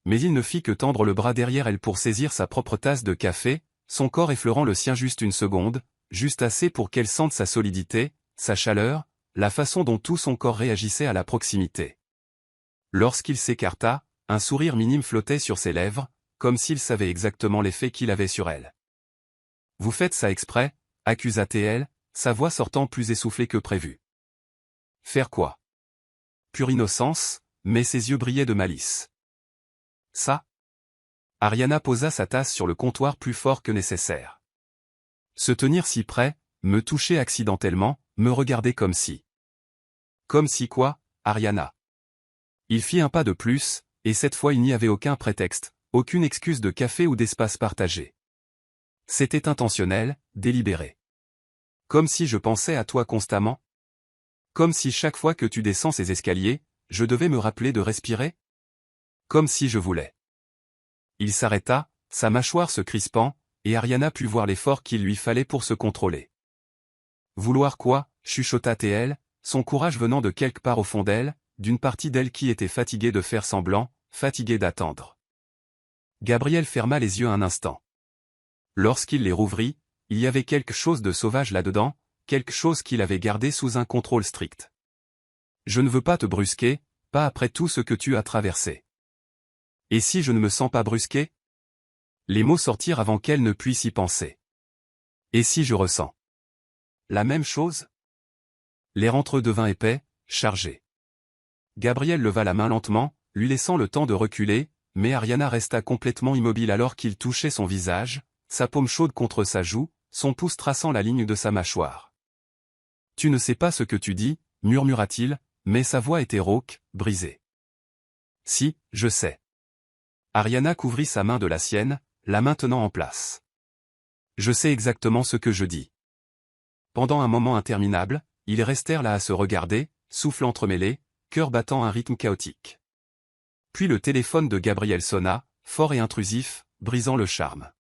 Mais il ne fit que tendre le bras derrière elle pour saisir sa propre tasse de café, son corps effleurant le sien juste une seconde, juste assez pour qu'elle sente sa solidité, sa chaleur, la façon dont tout son corps réagissait à la proximité. Lorsqu'il s'écarta, un sourire minime flottait sur ses lèvres, comme s'il savait exactement l'effet qu'il avait sur elle. « Vous faites ça exprès ?» accusa-t-elle, sa voix sortant plus essoufflée que prévu. « Faire quoi ?» Pure innocence, mais ses yeux brillaient de malice. « Ça ?» Ariana posa sa tasse sur le comptoir plus fort que nécessaire. Se tenir si près, me toucher accidentellement, me regarder comme si. Comme si quoi, Ariana? Il fit un pas de plus, et cette fois il n'y avait aucun prétexte, aucune excuse de café ou d'espace partagé. C'était intentionnel, délibéré. Comme si je pensais à toi constamment. Comme si chaque fois que tu descends ces escaliers, je devais me rappeler de respirer. Comme si je voulais. Il s'arrêta, sa mâchoire se crispant, et Ariana put voir l'effort qu'il lui fallait pour se contrôler. Vouloir quoi, chuchota-t-elle, son courage venant de quelque part au fond d'elle, d'une partie d'elle qui était fatiguée de faire semblant, fatiguée d'attendre. Gabriel ferma les yeux un instant. Lorsqu'il les rouvrit, il y avait quelque chose de sauvage là-dedans, quelque chose qu'il avait gardé sous un contrôle strict. Je ne veux pas te brusquer, pas après tout ce que tu as traversé. Et si je ne me sens pas brusqué? Les mots sortirent avant qu'elle ne puisse y penser. Et si je ressens la même chose? L'air entre eux devint épais, chargé. Gabriel leva la main lentement, lui laissant le temps de reculer, mais Ariana resta complètement immobile alors qu'il touchait son visage, sa paume chaude contre sa joue, son pouce traçant la ligne de sa mâchoire. « Tu ne sais pas ce que tu dis, » murmura-t-il, mais sa voix était rauque, brisée. « Si, je sais. » Ariana couvrit sa main de la sienne, la maintenant en place. « Je sais exactement ce que je dis. » Pendant un moment interminable, ils restèrent là à se regarder, souffle entremêlé, cœur battant un rythme chaotique. Puis le téléphone de Gabriel sonna, fort et intrusif, brisant le charme.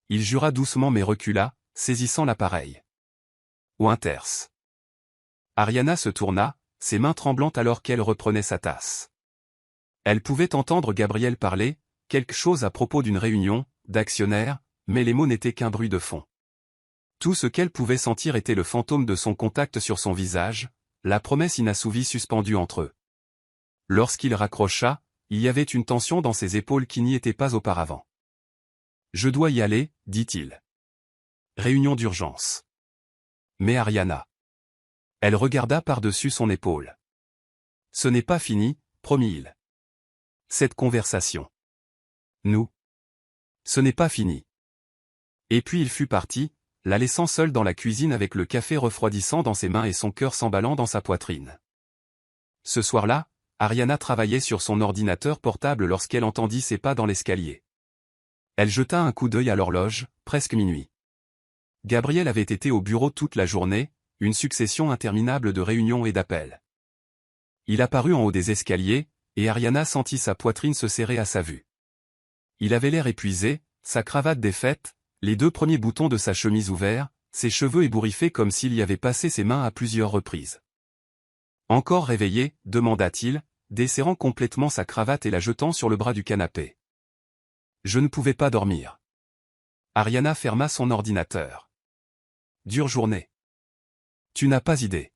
Il jura doucement mais recula, saisissant l'appareil. Winters. Ariana se tourna, ses mains tremblantes alors qu'elle reprenait sa tasse. Elle pouvait entendre Gabriel parler, quelque chose à propos d'une réunion, d'actionnaires, mais les mots n'étaient qu'un bruit de fond. Tout ce qu'elle pouvait sentir était le fantôme de son contact sur son visage, la promesse inassouvie suspendue entre eux. Lorsqu'il raccrocha, il y avait une tension dans ses épaules qui n'y était pas auparavant. « Je dois y aller, dit-il. Réunion d'urgence. » Mais Ariana. Elle regarda par-dessus son épaule. « Ce n'est pas fini, promit-il. Cette conversation. Nous. Ce n'est pas fini. » Et puis il fut parti, la laissant seule dans la cuisine avec le café refroidissant dans ses mains et son cœur s'emballant dans sa poitrine. Ce soir-là, Ariana travaillait sur son ordinateur portable lorsqu'elle entendit ses pas dans l'escalier. Elle jeta un coup d'œil à l'horloge, presque minuit. Gabriel avait été au bureau toute la journée, une succession interminable de réunions et d'appels. Il apparut en haut des escaliers, et Ariana sentit sa poitrine se serrer à sa vue. Il avait l'air épuisé, sa cravate défaite, les 2 premiers boutons de sa chemise ouverts, ses cheveux ébouriffés comme s'il y avait passé ses mains à plusieurs reprises. « Encore réveillé ?» demanda-t-il, desserrant complètement sa cravate et la jetant sur le bras du canapé. Je ne pouvais pas dormir. Ariana ferma son ordinateur. Dure journée. Tu n'as pas idée.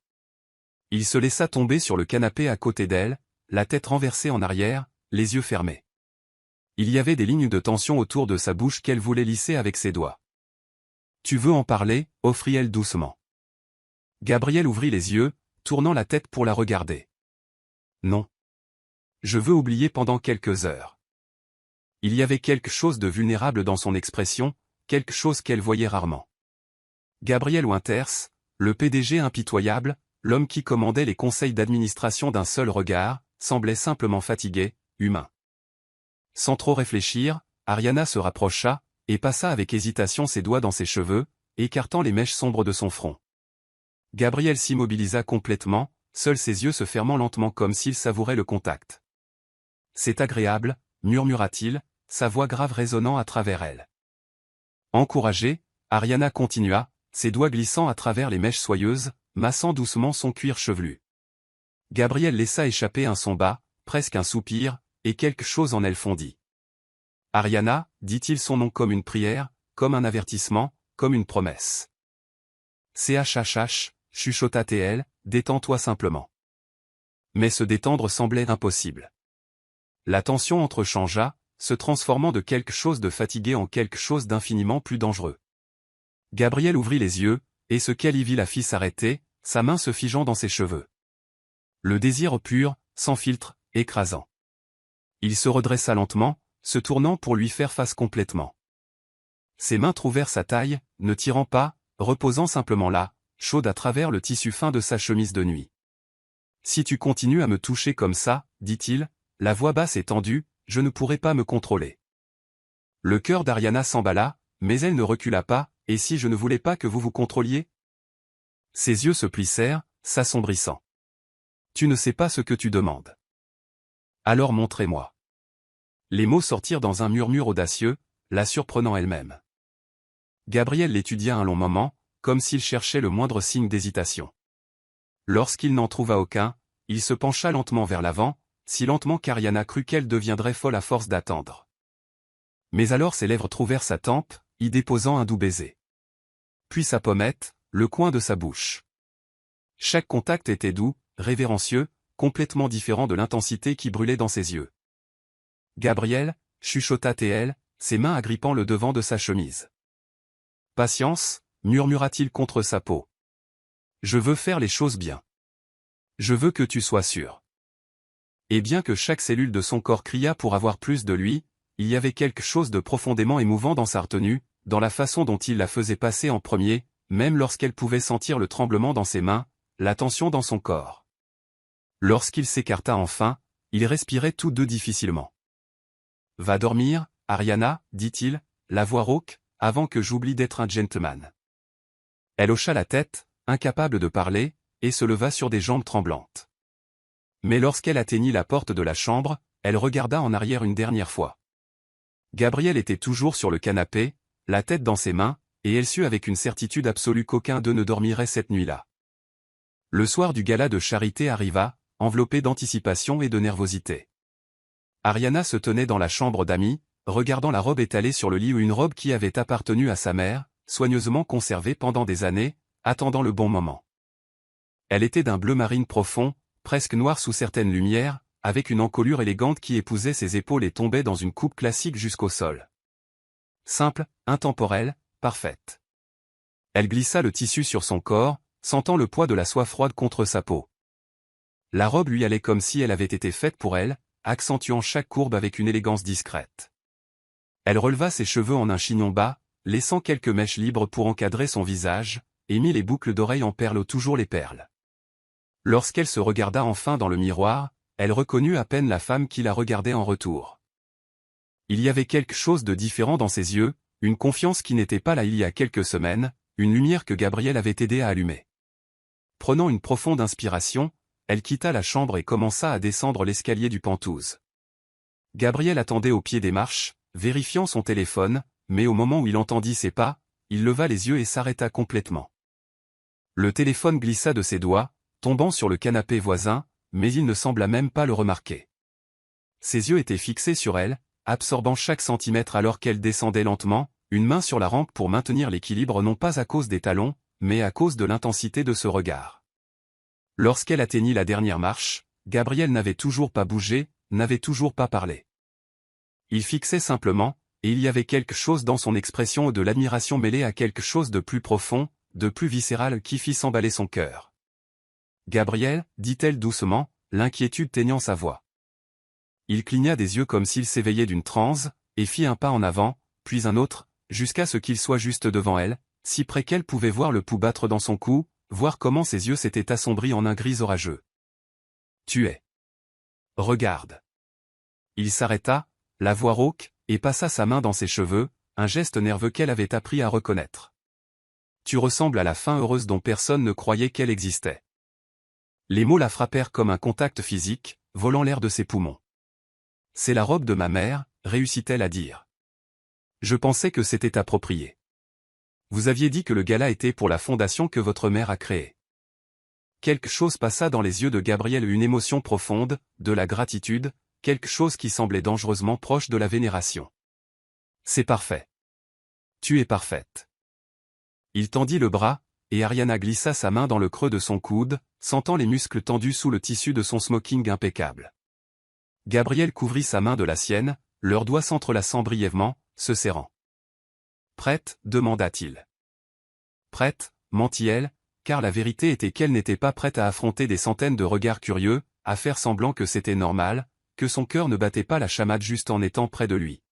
Il se laissa tomber sur le canapé à côté d'elle, la tête renversée en arrière, les yeux fermés. Il y avait des lignes de tension autour de sa bouche qu'elle voulait lisser avec ses doigts. Tu veux en parler, offrit-elle doucement. Gabriel ouvrit les yeux, tournant la tête pour la regarder. Non. Je veux oublier pendant quelques heures. Il y avait quelque chose de vulnérable dans son expression, quelque chose qu'elle voyait rarement. Gabriel Winters, le PDG impitoyable, l'homme qui commandait les conseils d'administration d'un seul regard, semblait simplement fatigué, humain. Sans trop réfléchir, Ariana se rapprocha, et passa avec hésitation ses doigts dans ses cheveux, écartant les mèches sombres de son front. Gabriel s'immobilisa complètement, seuls ses yeux se fermant lentement comme s'il savourait le contact. « C'est agréable », murmura-t-il, sa voix grave résonnant à travers elle. Encouragée, Ariana continua, ses doigts glissant à travers les mèches soyeuses, massant doucement son cuir chevelu. Gabriel laissa échapper un son bas, presque un soupir, et quelque chose en elle fondit. « Ariana » dit-il son nom comme une prière, comme un avertissement, comme une promesse. « CHHH » chuchota-t-elle, détends-toi simplement. Mais se détendre semblait impossible. La tension entrechangea, se transformant de quelque chose de fatigué en quelque chose d'infiniment plus dangereux. Gabriel ouvrit les yeux, et ce qu'elle y vit la fit s'arrêter, sa main se figeant dans ses cheveux. Le désir pur, sans filtre, écrasant. Il se redressa lentement, se tournant pour lui faire face complètement. Ses mains trouvèrent sa taille, ne tirant pas, reposant simplement là, chaude à travers le tissu fin de sa chemise de nuit. « Si tu continues à me toucher comme ça, dit-il, la voix basse et tendue, je ne pourrai pas me contrôler. Le cœur d'Ariana s'emballa, mais elle ne recula pas, et si je ne voulais pas que vous vous contrôliez? Ses yeux se plissèrent, s'assombrissant. Tu ne sais pas ce que tu demandes. Alors montrez-moi. Les mots sortirent dans un murmure audacieux, la surprenant elle-même. Gabriel l'étudia un long moment, comme s'il cherchait le moindre signe d'hésitation. Lorsqu'il n'en trouva aucun, il se pencha lentement vers l'avant, si lentement qu'Ariana crut qu'elle deviendrait folle à force d'attendre. Mais alors ses lèvres trouvèrent sa tempe, y déposant un doux baiser. Puis sa pommette, le coin de sa bouche. Chaque contact était doux, révérencieux, complètement différent de l'intensité qui brûlait dans ses yeux. Gabriel, chuchota-t-elle, ses mains agrippant le devant de sa chemise. Patience, murmura-t-il contre sa peau. Je veux faire les choses bien. Je veux que tu sois sûr. Et bien que chaque cellule de son corps criât pour avoir plus de lui, il y avait quelque chose de profondément émouvant dans sa retenue, dans la façon dont il la faisait passer en premier, même lorsqu'elle pouvait sentir le tremblement dans ses mains, la tension dans son corps. Lorsqu'il s'écarta enfin, ils respiraient tous deux difficilement. « Va dormir, Ariana, dit-il, la voix rauque, avant que j'oublie d'être un gentleman. » Elle hocha la tête, incapable de parler, et se leva sur des jambes tremblantes. Mais lorsqu'elle atteignit la porte de la chambre, elle regarda en arrière une dernière fois. Gabriel était toujours sur le canapé, la tête dans ses mains, et elle sut avec une certitude absolue qu'aucun d'eux ne dormirait cette nuit-là. Le soir du gala de charité arriva, enveloppé d'anticipation et de nervosité. Ariana se tenait dans la chambre d'amis, regardant la robe étalée sur le lit ou une robe qui avait appartenu à sa mère, soigneusement conservée pendant des années, attendant le bon moment. Elle était d'un bleu marine profond, presque noire sous certaines lumières, avec une encolure élégante qui épousait ses épaules et tombait dans une coupe classique jusqu'au sol. Simple, intemporelle, parfaite. Elle glissa le tissu sur son corps, sentant le poids de la soie froide contre sa peau. La robe lui allait comme si elle avait été faite pour elle, accentuant chaque courbe avec une élégance discrète. Elle releva ses cheveux en un chignon bas, laissant quelques mèches libres pour encadrer son visage, et mit les boucles d'oreilles en perles toujours les perles. Lorsqu'elle se regarda enfin dans le miroir, elle reconnut à peine la femme qui la regardait en retour. Il y avait quelque chose de différent dans ses yeux, une confiance qui n'était pas là il y a quelques semaines, une lumière que Gabriel avait aidé à allumer. Prenant une profonde inspiration, elle quitta la chambre et commença à descendre l'escalier du Penthouse. Gabriel attendait au pied des marches, vérifiant son téléphone, mais au moment où il entendit ses pas, il leva les yeux et s'arrêta complètement. Le téléphone glissa de ses doigts, tombant sur le canapé voisin, mais il ne sembla même pas le remarquer. Ses yeux étaient fixés sur elle, absorbant chaque centimètre alors qu'elle descendait lentement, une main sur la rampe pour maintenir l'équilibre non pas à cause des talons, mais à cause de l'intensité de ce regard. Lorsqu'elle atteignit la dernière marche, Gabriel n'avait toujours pas bougé, n'avait toujours pas parlé. Il fixait simplement, et il y avait quelque chose dans son expression de l'admiration mêlée à quelque chose de plus profond, de plus viscéral qui fit s'emballer son cœur. « Gabriel, dit-elle doucement, l'inquiétude teignant sa voix. Il cligna des yeux comme s'il s'éveillait d'une transe, et fit un pas en avant, puis un autre, jusqu'à ce qu'il soit juste devant elle, si près qu'elle pouvait voir le pouls battre dans son cou, voir comment ses yeux s'étaient assombris en un gris orageux. « Tu es. Regarde. » Il s'arrêta, la voix rauque, et passa sa main dans ses cheveux, un geste nerveux qu'elle avait appris à reconnaître. « Tu ressembles à la fin heureuse dont personne ne croyait qu'elle existait. » Les mots la frappèrent comme un contact physique, volant l'air de ses poumons. « C'est la robe de ma mère, réussit-elle à dire. Je pensais que c'était approprié. Vous aviez dit que le gala était pour la fondation que votre mère a créée. » Quelque chose passa dans les yeux de Gabriel, une émotion profonde, de la gratitude, quelque chose qui semblait dangereusement proche de la vénération. « C'est parfait. Tu es parfaite. » Il tendit le bras, et Ariana glissa sa main dans le creux de son coude, sentant les muscles tendus sous le tissu de son smoking impeccable. Gabriel couvrit sa main de la sienne, leurs doigts s'entrelaçant brièvement, se serrant. « Prête » demanda-t-il. « Prête » mentit-elle, car la vérité était qu'elle n'était pas prête à affronter des centaines de regards curieux, à faire semblant que c'était normal, que son cœur ne battait pas la chamade juste en étant près de lui.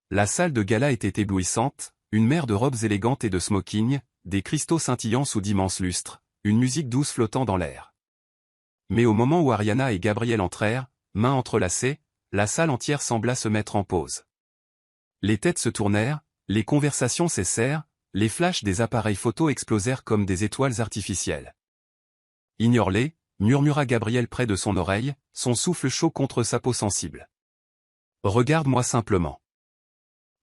La salle de gala était éblouissante, une mer de robes élégantes et de smoking, des cristaux scintillant sous d'immenses lustres, une musique douce flottant dans l'air. Mais au moment où Ariana et Gabriel entrèrent, mains entrelacées, la salle entière sembla se mettre en pause. Les têtes se tournèrent, les conversations cessèrent, les flashs des appareils photo explosèrent comme des étoiles artificielles. « Ignore-les », murmura Gabriel près de son oreille, son souffle chaud contre sa peau sensible. « Regarde-moi simplement. »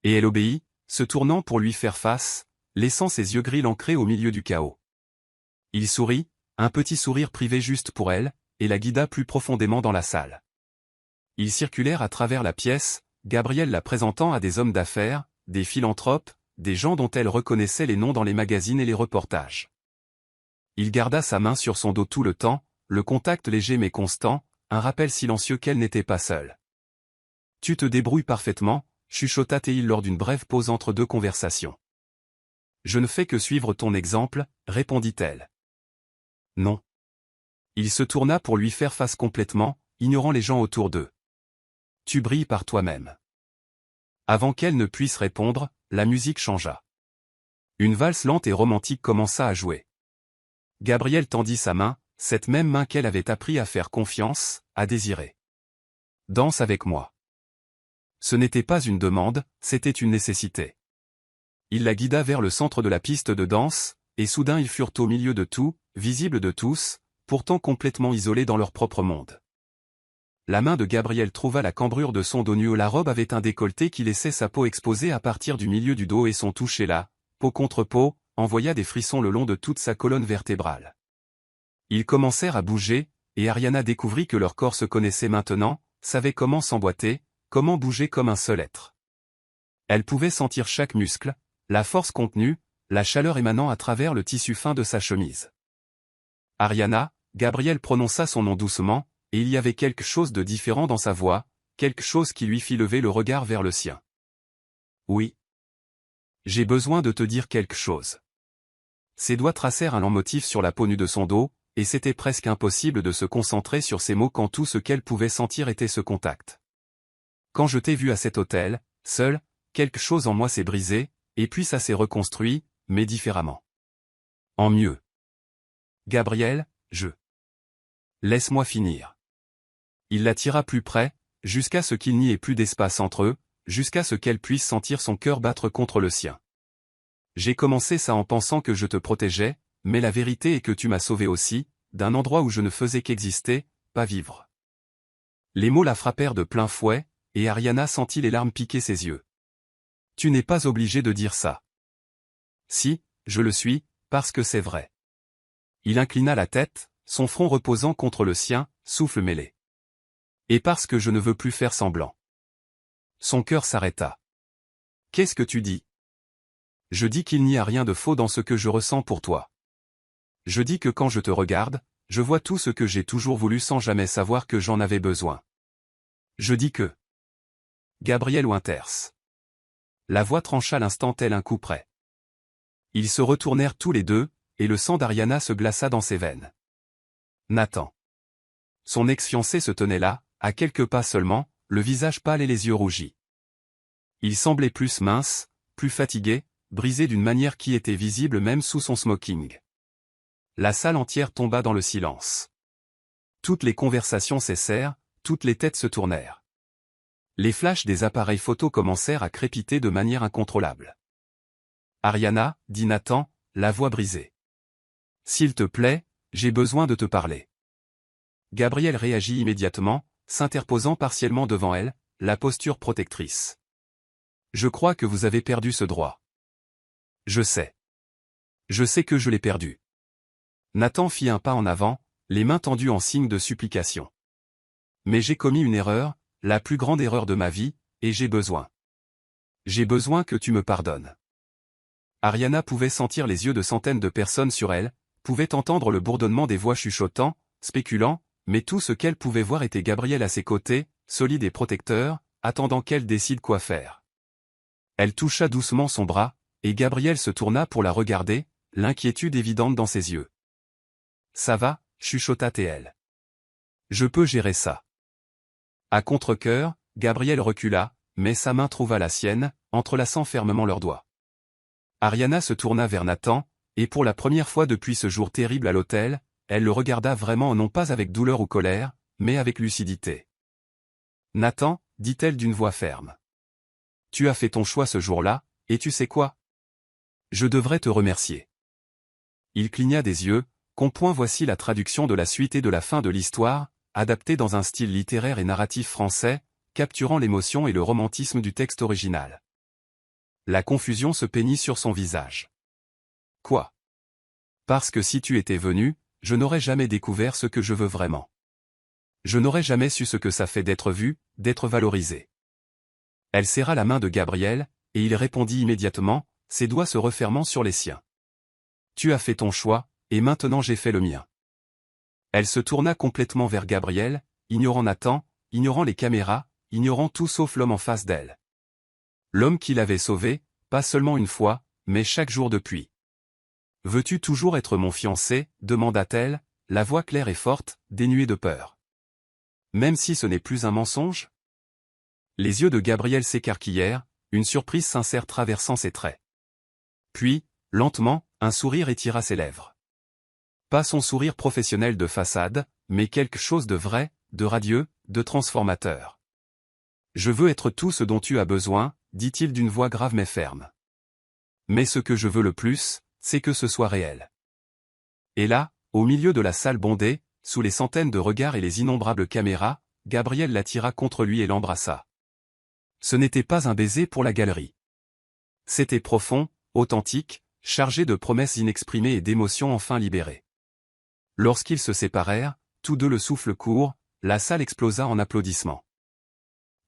Et elle obéit, se tournant pour lui faire face, laissant ses yeux gris ancrés au milieu du chaos. Il sourit, un petit sourire privé juste pour elle, et la guida plus profondément dans la salle. Ils circulèrent à travers la pièce, Gabriel la présentant à des hommes d'affaires, des philanthropes, des gens dont elle reconnaissait les noms dans les magazines et les reportages. Il garda sa main sur son dos tout le temps, le contact léger mais constant, un rappel silencieux qu'elle n'était pas seule. « Tu te débrouilles parfaitement », chuchota-t-il lors d'une brève pause entre deux conversations. « Je ne fais que suivre ton exemple », répondit-elle. « Non. » Il se tourna pour lui faire face complètement, ignorant les gens autour d'eux. « Tu brilles par toi-même. » Avant qu'elle ne puisse répondre, la musique changea. Une valse lente et romantique commença à jouer. Gabriel tendit sa main, cette même main qu'elle avait appris à faire confiance, à désirer. « Danse avec moi. » Ce n'était pas une demande, c'était une nécessité. Il la guida vers le centre de la piste de danse, et soudain ils furent au milieu de tout, visibles de tous, pourtant complètement isolés dans leur propre monde. La main de Gabriel trouva la cambrure de son dos nu où la robe avait un décolleté qui laissait sa peau exposée à partir du milieu du dos et son toucher là, peau contre peau, envoya des frissons le long de toute sa colonne vertébrale. Ils commencèrent à bouger, et Ariana découvrit que leur corps se connaissait maintenant, savait comment s'emboîter, comment bouger comme un seul être. Elle pouvait sentir chaque muscle, la force contenue, la chaleur émanant à travers le tissu fin de sa chemise. Ariana, Gabriel prononça son nom doucement, et il y avait quelque chose de différent dans sa voix, quelque chose qui lui fit lever le regard vers le sien. « Oui. J'ai besoin de te dire quelque chose. » Ses doigts tracèrent un lent motif sur la peau nue de son dos, et c'était presque impossible de se concentrer sur ces mots quand tout ce qu'elle pouvait sentir était ce contact. Quand je t'ai vu à cet hôtel, seul, quelque chose en moi s'est brisé, et puis ça s'est reconstruit, mais différemment. En mieux. Gabriel, Laisse-moi finir. Il la tira plus près, jusqu'à ce qu'il n'y ait plus d'espace entre eux, jusqu'à ce qu'elle puisse sentir son cœur battre contre le sien. J'ai commencé ça en pensant que je te protégeais, mais la vérité est que tu m'as sauvé aussi, d'un endroit où je ne faisais qu'exister, pas vivre. Les mots la frappèrent de plein fouet, et Ariana sentit les larmes piquer ses yeux. Tu n'es pas obligé de dire ça. Si, je le suis, parce que c'est vrai. Il inclina la tête, son front reposant contre le sien, souffle mêlé. Et parce que je ne veux plus faire semblant. Son cœur s'arrêta. Qu'est-ce que tu dis? Je dis qu'il n'y a rien de faux dans ce que je ressens pour toi. Je dis que quand je te regarde, je vois tout ce que j'ai toujours voulu sans jamais savoir que j'en avais besoin. Je dis que... Gabriel Winters. La voix trancha l'instant tel un coup près. Ils se retournèrent tous les deux, et le sang d'Ariana se glaça dans ses veines. Nathan. Son ex-fiancé se tenait là, à quelques pas seulement, le visage pâle et les yeux rougis. Il semblait plus mince, plus fatigué, brisé d'une manière qui était visible même sous son smoking. La salle entière tomba dans le silence. Toutes les conversations cessèrent, toutes les têtes se tournèrent. Les flashs des appareils photo commencèrent à crépiter de manière incontrôlable. Ariana, dit Nathan, la voix brisée. S'il te plaît, j'ai besoin de te parler. Gabriel réagit immédiatement, s'interposant partiellement devant elle, la posture protectrice. Je crois que vous avez perdu ce droit. Je sais. Je sais que je l'ai perdu. Nathan fit un pas en avant, les mains tendues en signe de supplication. Mais j'ai commis une erreur, la plus grande erreur de ma vie, et j'ai besoin. J'ai besoin que tu me pardonnes. Ariana pouvait sentir les yeux de centaines de personnes sur elle, pouvait entendre le bourdonnement des voix chuchotant, spéculant, mais tout ce qu'elle pouvait voir était Gabriel à ses côtés, solide et protecteur, attendant qu'elle décide quoi faire. Elle toucha doucement son bras, et Gabriel se tourna pour la regarder, l'inquiétude évidente dans ses yeux. Ça va, chuchota-t-elle. Je peux gérer ça. À contre-cœur, Gabriel recula, mais sa main trouva la sienne, entrelaçant fermement leurs doigts. Ariana se tourna vers Nathan, et pour la première fois depuis ce jour terrible à l'hôtel, elle le regarda vraiment non pas avec douleur ou colère, mais avec lucidité. Nathan, dit-elle d'une voix ferme. Tu as fait ton choix ce jour-là, et tu sais quoi? Je devrais te remercier. Il cligna des yeux, Compoint voici la traduction de la suite et de la fin de l'histoire, adaptée dans un style littéraire et narratif français, capturant l'émotion et le romantisme du texte original. La confusion se peignit sur son visage. Quoi? Parce que si tu étais venu, je n'aurais jamais découvert ce que je veux vraiment. Je n'aurais jamais su ce que ça fait d'être vu, d'être valorisé. Elle serra la main de Gabriel, et il répondit immédiatement, ses doigts se refermant sur les siens. Tu as fait ton choix, et maintenant j'ai fait le mien. Elle se tourna complètement vers Gabriel, ignorant Nathan, ignorant les caméras, ignorant tout sauf l'homme en face d'elle. L'homme qui l'avait sauvé, pas seulement une fois, mais chaque jour depuis. Veux-tu toujours être mon fiancé, demanda-t-elle, la voix claire et forte, dénuée de peur. Même si ce n'est plus un mensonge? Les yeux de Gabriel s'écarquillèrent, une surprise sincère traversant ses traits. Puis, lentement, un sourire étira ses lèvres. Pas son sourire professionnel de façade, mais quelque chose de vrai, de radieux, de transformateur. Je veux être tout ce dont tu as besoin, dit-il d'une voix grave mais ferme. Mais ce que je veux le plus, c'est que ce soit réel. Et là, au milieu de la salle bondée, sous les centaines de regards et les innombrables caméras, Gabriel l'attira contre lui et l'embrassa. Ce n'était pas un baiser pour la galerie. C'était profond, authentique, chargé de promesses inexprimées et d'émotions enfin libérées. Lorsqu'ils se séparèrent, tous deux le souffle court, la salle explosa en applaudissements.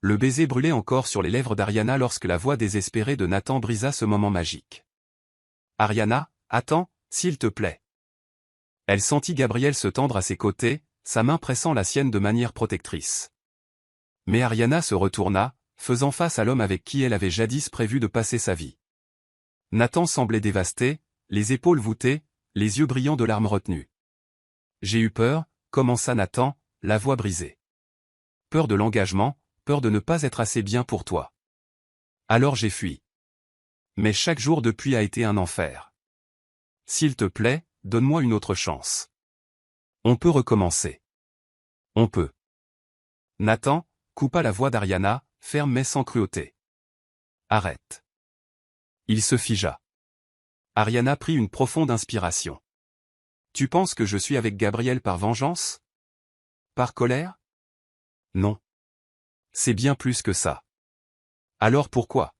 Le baiser brûlait encore sur les lèvres d'Ariana lorsque la voix désespérée de Nathan brisa ce moment magique. Ariana, attends, s'il te plaît. Elle sentit Gabriel se tendre à ses côtés, sa main pressant la sienne de manière protectrice. Mais Ariana se retourna, faisant face à l'homme avec qui elle avait jadis prévu de passer sa vie. Nathan semblait dévasté, les épaules voûtées, les yeux brillants de larmes retenues. J'ai eu peur, commença Nathan, la voix brisée. Peur de l'engagement, peur de ne pas être assez bien pour toi. Alors j'ai fui. Mais chaque jour depuis a été un enfer. S'il te plaît, donne-moi une autre chance. On peut recommencer. On peut. Nathan, coupa la voix d'Ariana, ferme mais sans cruauté. Arrête. Il se figea. Ariana prit une profonde inspiration. Tu penses que je suis avec Gabriel par vengeance? Par colère? Non. C'est bien plus que ça. Alors pourquoi?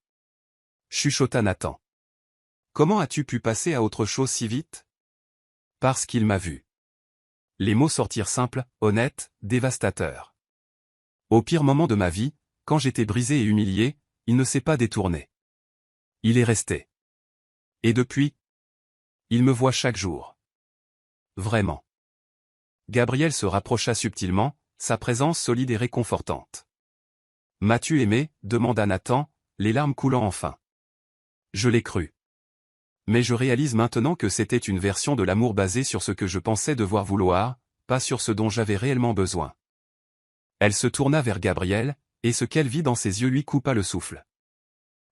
Chuchota Nathan. Comment as-tu pu passer à autre chose si vite? Parce qu'il m'a vu. Les mots sortirent simples, honnêtes, dévastateurs. Au pire moment de ma vie, quand j'étais brisé et humilié, il ne s'est pas détourné. Il est resté. Et depuis? Il me voit chaque jour. Vraiment. Gabriel se rapprocha subtilement, sa présence solide et réconfortante. M'as-tu aimé? Demanda Nathan, les larmes coulant enfin. Je l'ai cru. Mais je réalise maintenant que c'était une version de l'amour basée sur ce que je pensais devoir vouloir, pas sur ce dont j'avais réellement besoin. Elle se tourna vers Gabriel, et ce qu'elle vit dans ses yeux lui coupa le souffle.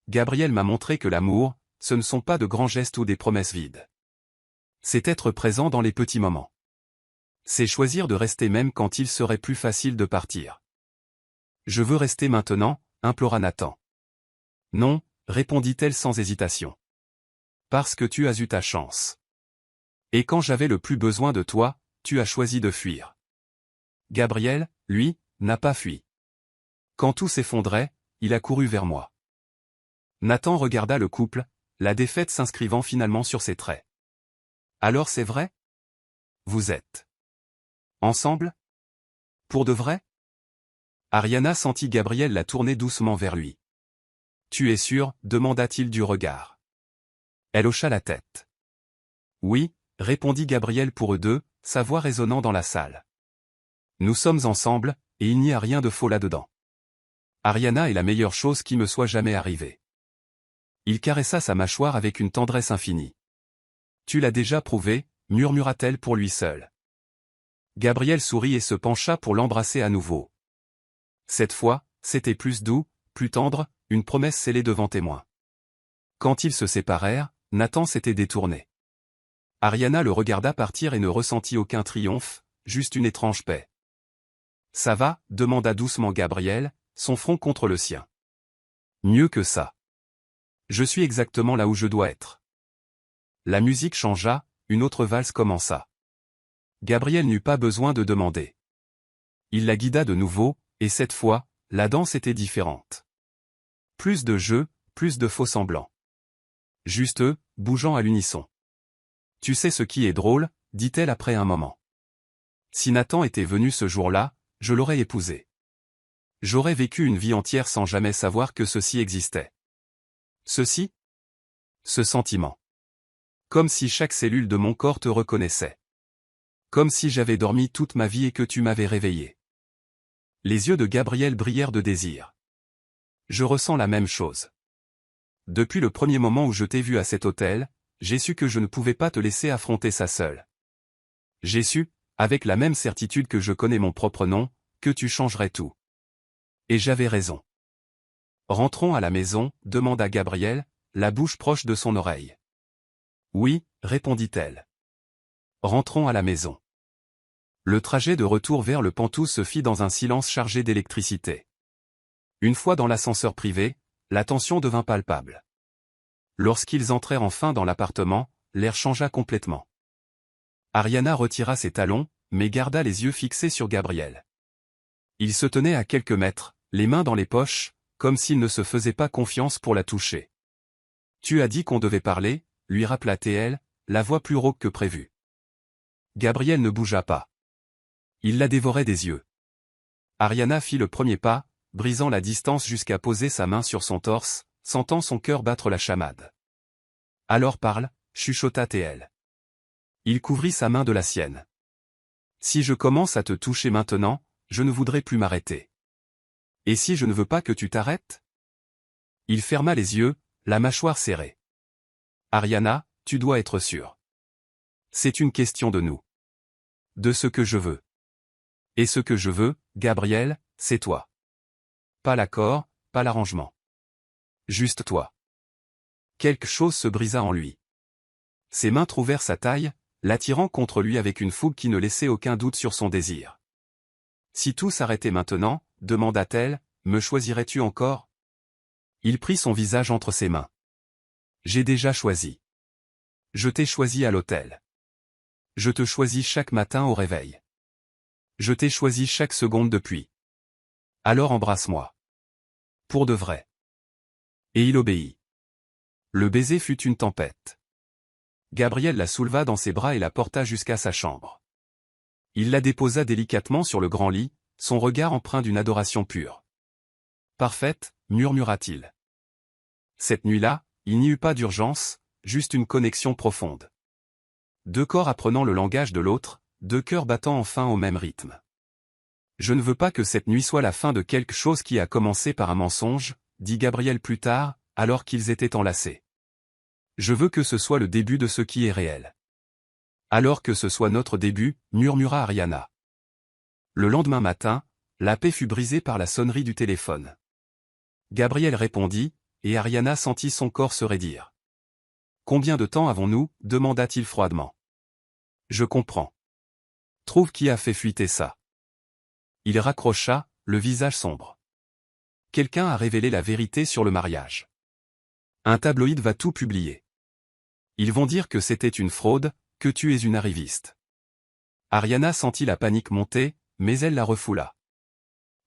Gabriel m'a montré que l'amour, ce ne sont pas de grands gestes ou des promesses vides. C'est être présent dans les petits moments. C'est choisir de rester même quand il serait plus facile de partir. Je veux rester maintenant, implora Nathan. Non, répondit-elle sans hésitation. Parce que tu as eu ta chance. Et quand j'avais le plus besoin de toi, tu as choisi de fuir. Gabriel, lui, n'a pas fui. Quand tout s'effondrait, il a couru vers moi. Nathan regarda le couple, la défaite s'inscrivant finalement sur ses traits. Alors c'est vrai? Vous êtes ensemble? Pour de vrai? Ariana sentit Gabriel la tourner doucement vers lui. Tu es sûr? Demanda-t-il du regard. Elle hocha la tête. Oui, répondit Gabriel pour eux deux, sa voix résonnant dans la salle. Nous sommes ensemble, et il n'y a rien de faux là-dedans. Ariana est la meilleure chose qui me soit jamais arrivée. Il caressa sa mâchoire avec une tendresse infinie. Tu l'as déjà prouvé, murmura-t-elle pour lui seul. Gabriel sourit et se pencha pour l'embrasser à nouveau. Cette fois, c'était plus doux, plus tendre, une promesse scellée devant témoin. Quand ils se séparèrent, Nathan s'était détourné. Ariana le regarda partir et ne ressentit aucun triomphe, juste une étrange paix. Ça va? Demanda doucement Gabriel, son front contre le sien. Mieux que ça. Je suis exactement là où je dois être. La musique changea, une autre valse commença. Gabriel n'eut pas besoin de demander. Il la guida de nouveau, et cette fois, la danse était différente. Plus de jeu, plus de faux-semblants. Juste eux, bougeant à l'unisson. Tu sais ce qui est drôle, dit-elle après un moment. Si Nathan était venu ce jour-là, je l'aurais épousé. J'aurais vécu une vie entière sans jamais savoir que ceci existait. Ceci? Ce sentiment. Comme si chaque cellule de mon corps te reconnaissait. Comme si j'avais dormi toute ma vie et que tu m'avais réveillé. Les yeux de Gabriel brillèrent de désir. Je ressens la même chose. Depuis le premier moment où je t'ai vu à cet hôtel, j'ai su que je ne pouvais pas te laisser affronter ça seul. J'ai su, avec la même certitude que je connais mon propre nom, que tu changerais tout. Et j'avais raison. Rentrons à la maison, demanda Gabriel, la bouche proche de son oreille. Oui, répondit-elle. Rentrons à la maison. Le trajet de retour vers le Pantoux se fit dans un silence chargé d'électricité. Une fois dans l'ascenseur privé, la tension devint palpable. Lorsqu'ils entrèrent enfin dans l'appartement, l'air changea complètement. Ariana retira ses talons, mais garda les yeux fixés sur Gabriel. Il se tenait à quelques mètres, les mains dans les poches, comme s'il ne se faisait pas confiance pour la toucher. Tu as dit qu'on devait parler, lui rappela-t-elle, la voix plus rauque que prévu. Gabriel ne bougea pas. Il la dévorait des yeux. Ariana fit le premier pas, brisant la distance jusqu'à poser sa main sur son torse, sentant son cœur battre la chamade. Alors parle, chuchota-t-elle. Il couvrit sa main de la sienne. Si je commence à te toucher maintenant, je ne voudrais plus m'arrêter. Et si je ne veux pas que tu t'arrêtes? Il ferma les yeux, la mâchoire serrée. Ariana, tu dois être sûre. C'est une question de nous. De ce que je veux. Et ce que je veux, Gabriel, c'est toi. Pas l'accord, pas l'arrangement. Juste toi. Quelque chose se brisa en lui. Ses mains trouvèrent sa taille, l'attirant contre lui avec une fougue qui ne laissait aucun doute sur son désir. Si tout s'arrêtait maintenant, demanda-t-elle, me choisirais-tu encore? Il prit son visage entre ses mains. J'ai déjà choisi. Je t'ai choisi à l'hôtel. Je te choisis chaque matin au réveil. Je t'ai choisi chaque seconde depuis. Alors embrasse-moi. Pour de vrai. Et il obéit. Le baiser fut une tempête. Gabriel la souleva dans ses bras et la porta jusqu'à sa chambre. Il la déposa délicatement sur le grand lit, son regard empreint d'une adoration pure. Parfaite, murmura-t-il. Cette nuit-là, il n'y eut pas d'urgence, juste une connexion profonde. Deux corps apprenant le langage de l'autre, deux cœurs battant enfin au même rythme. Je ne veux pas que cette nuit soit la fin de quelque chose qui a commencé par un mensonge, dit Gabriel plus tard, alors qu'ils étaient enlacés. Je veux que ce soit le début de ce qui est réel. Alors que ce soit notre début, murmura Ariana. Le lendemain matin, la paix fut brisée par la sonnerie du téléphone. Gabriel répondit, et Ariana sentit son corps se raidir. Combien de temps avons-nous? Demanda-t-il froidement. Je comprends. Trouve qui a fait fuiter ça. Il raccrocha, le visage sombre. Quelqu'un a révélé la vérité sur le mariage. Un tabloïd va tout publier. Ils vont dire que c'était une fraude, que tu es une arriviste. Ariana sentit la panique monter, mais elle la refoula.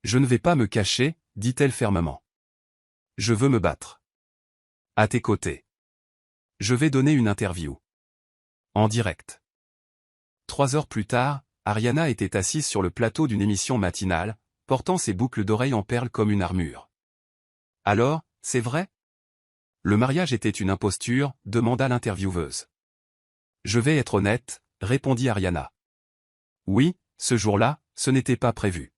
Je ne vais pas me cacher, dit-elle fermement. Je veux me battre. À tes côtés. Je vais donner une interview. En direct. 3 heures plus tard, Ariana était assise sur le plateau d'une émission matinale, portant ses boucles d'oreilles en perles comme une armure. Alors, c'est vrai? Le mariage était une imposture, demanda l'intervieweuse. Je vais être honnête, répondit Ariana. Oui, ce jour-là, ce n'était pas prévu.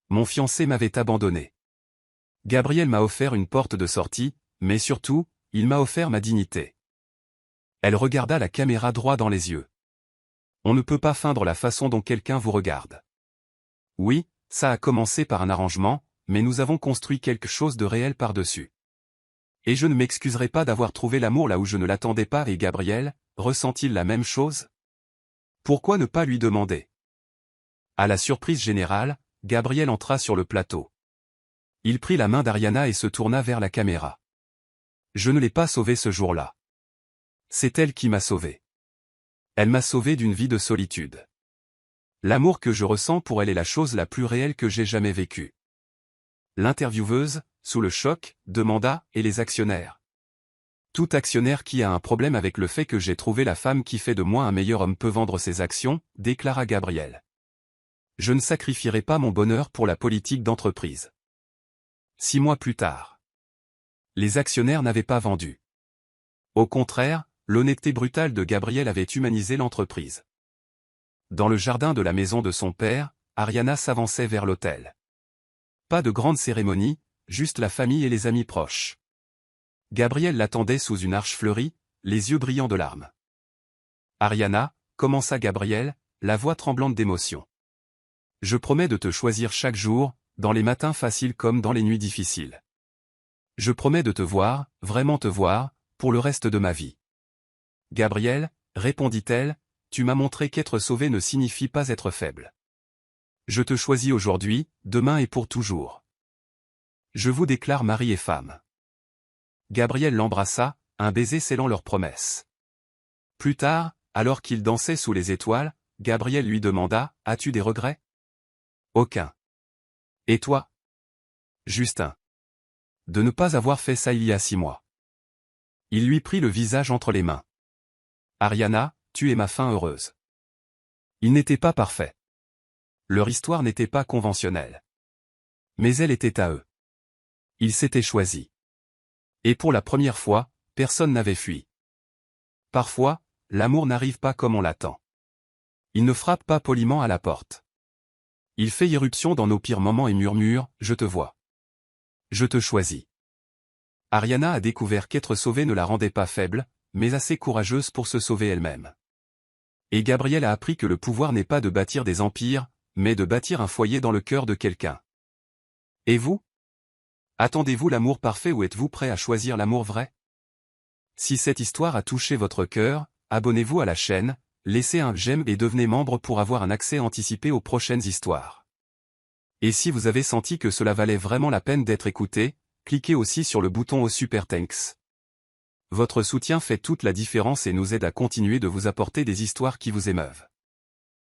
Mon fiancé m'avait abandonné. Gabriel m'a offert une porte de sortie, mais surtout, il m'a offert ma dignité. Elle regarda la caméra droit dans les yeux. On ne peut pas feindre la façon dont quelqu'un vous regarde. Oui, ça a commencé par un arrangement, mais nous avons construit quelque chose de réel par-dessus. Et je ne m'excuserai pas d'avoir trouvé l'amour là où je ne l'attendais pas. Et Gabriel, ressent-il la même chose? Pourquoi ne pas lui demander? À la surprise générale, Gabriel entra sur le plateau. Il prit la main d'Ariana et se tourna vers la caméra. Je ne l'ai pas sauvée ce jour-là. C'est elle qui m'a sauvé. Elle m'a sauvé d'une vie de solitude. L'amour que je ressens pour elle est la chose la plus réelle que j'ai jamais vécue. L'intervieweuse, sous le choc, demanda, et les actionnaires? Tout actionnaire qui a un problème avec le fait que j'ai trouvé la femme qui fait de moi un meilleur homme peut vendre ses actions, déclara Gabriel. Je ne sacrifierai pas mon bonheur pour la politique d'entreprise. 6 mois plus tard. Les actionnaires n'avaient pas vendu. Au contraire, l'honnêteté brutale de Gabriel avait humanisé l'entreprise. Dans le jardin de la maison de son père, Ariana s'avançait vers l'hôtel. Pas de grande cérémonie, juste la famille et les amis proches. Gabriel l'attendait sous une arche fleurie, les yeux brillants de larmes. Ariana, commença Gabriel, la voix tremblante d'émotion. Je promets de te choisir chaque jour, dans les matins faciles comme dans les nuits difficiles. Je promets de te voir, vraiment te voir, pour le reste de ma vie. Gabriel, répondit-elle, tu m'as montré qu'être sauvé ne signifie pas être faible. Je te choisis aujourd'hui, demain et pour toujours. Je vous déclare mari et femme. Gabriel l'embrassa, un baiser scellant leur promesse. Plus tard, alors qu'ils dansaient sous les étoiles, Gabriel lui demanda, as-tu des regrets? Aucun. Et toi? Justin. De ne pas avoir fait ça il y a 6 mois. Il lui prit le visage entre les mains. Ariana, tu es ma fin heureuse. Il n'était pas parfait. Leur histoire n'était pas conventionnelle. Mais elle était à eux. Ils s'étaient choisis. Et pour la première fois, personne n'avait fui. Parfois, l'amour n'arrive pas comme on l'attend. Il ne frappe pas poliment à la porte. Il fait irruption dans nos pires moments et murmure, je te vois. Je te choisis. Ariana a découvert qu'être sauvée ne la rendait pas faible, mais assez courageuse pour se sauver elle-même. Et Gabriel a appris que le pouvoir n'est pas de bâtir des empires, mais de bâtir un foyer dans le cœur de quelqu'un. Et vous? Attendez-vous l'amour parfait ou êtes-vous prêt à choisir l'amour vrai? Si cette histoire a touché votre cœur, abonnez-vous à la chaîne, laissez un j'aime et devenez membre pour avoir un accès anticipé aux prochaines histoires. Et si vous avez senti que cela valait vraiment la peine d'être écouté, cliquez aussi sur le bouton au Super Thanks. Votre soutien fait toute la différence et nous aide à continuer de vous apporter des histoires qui vous émeuvent.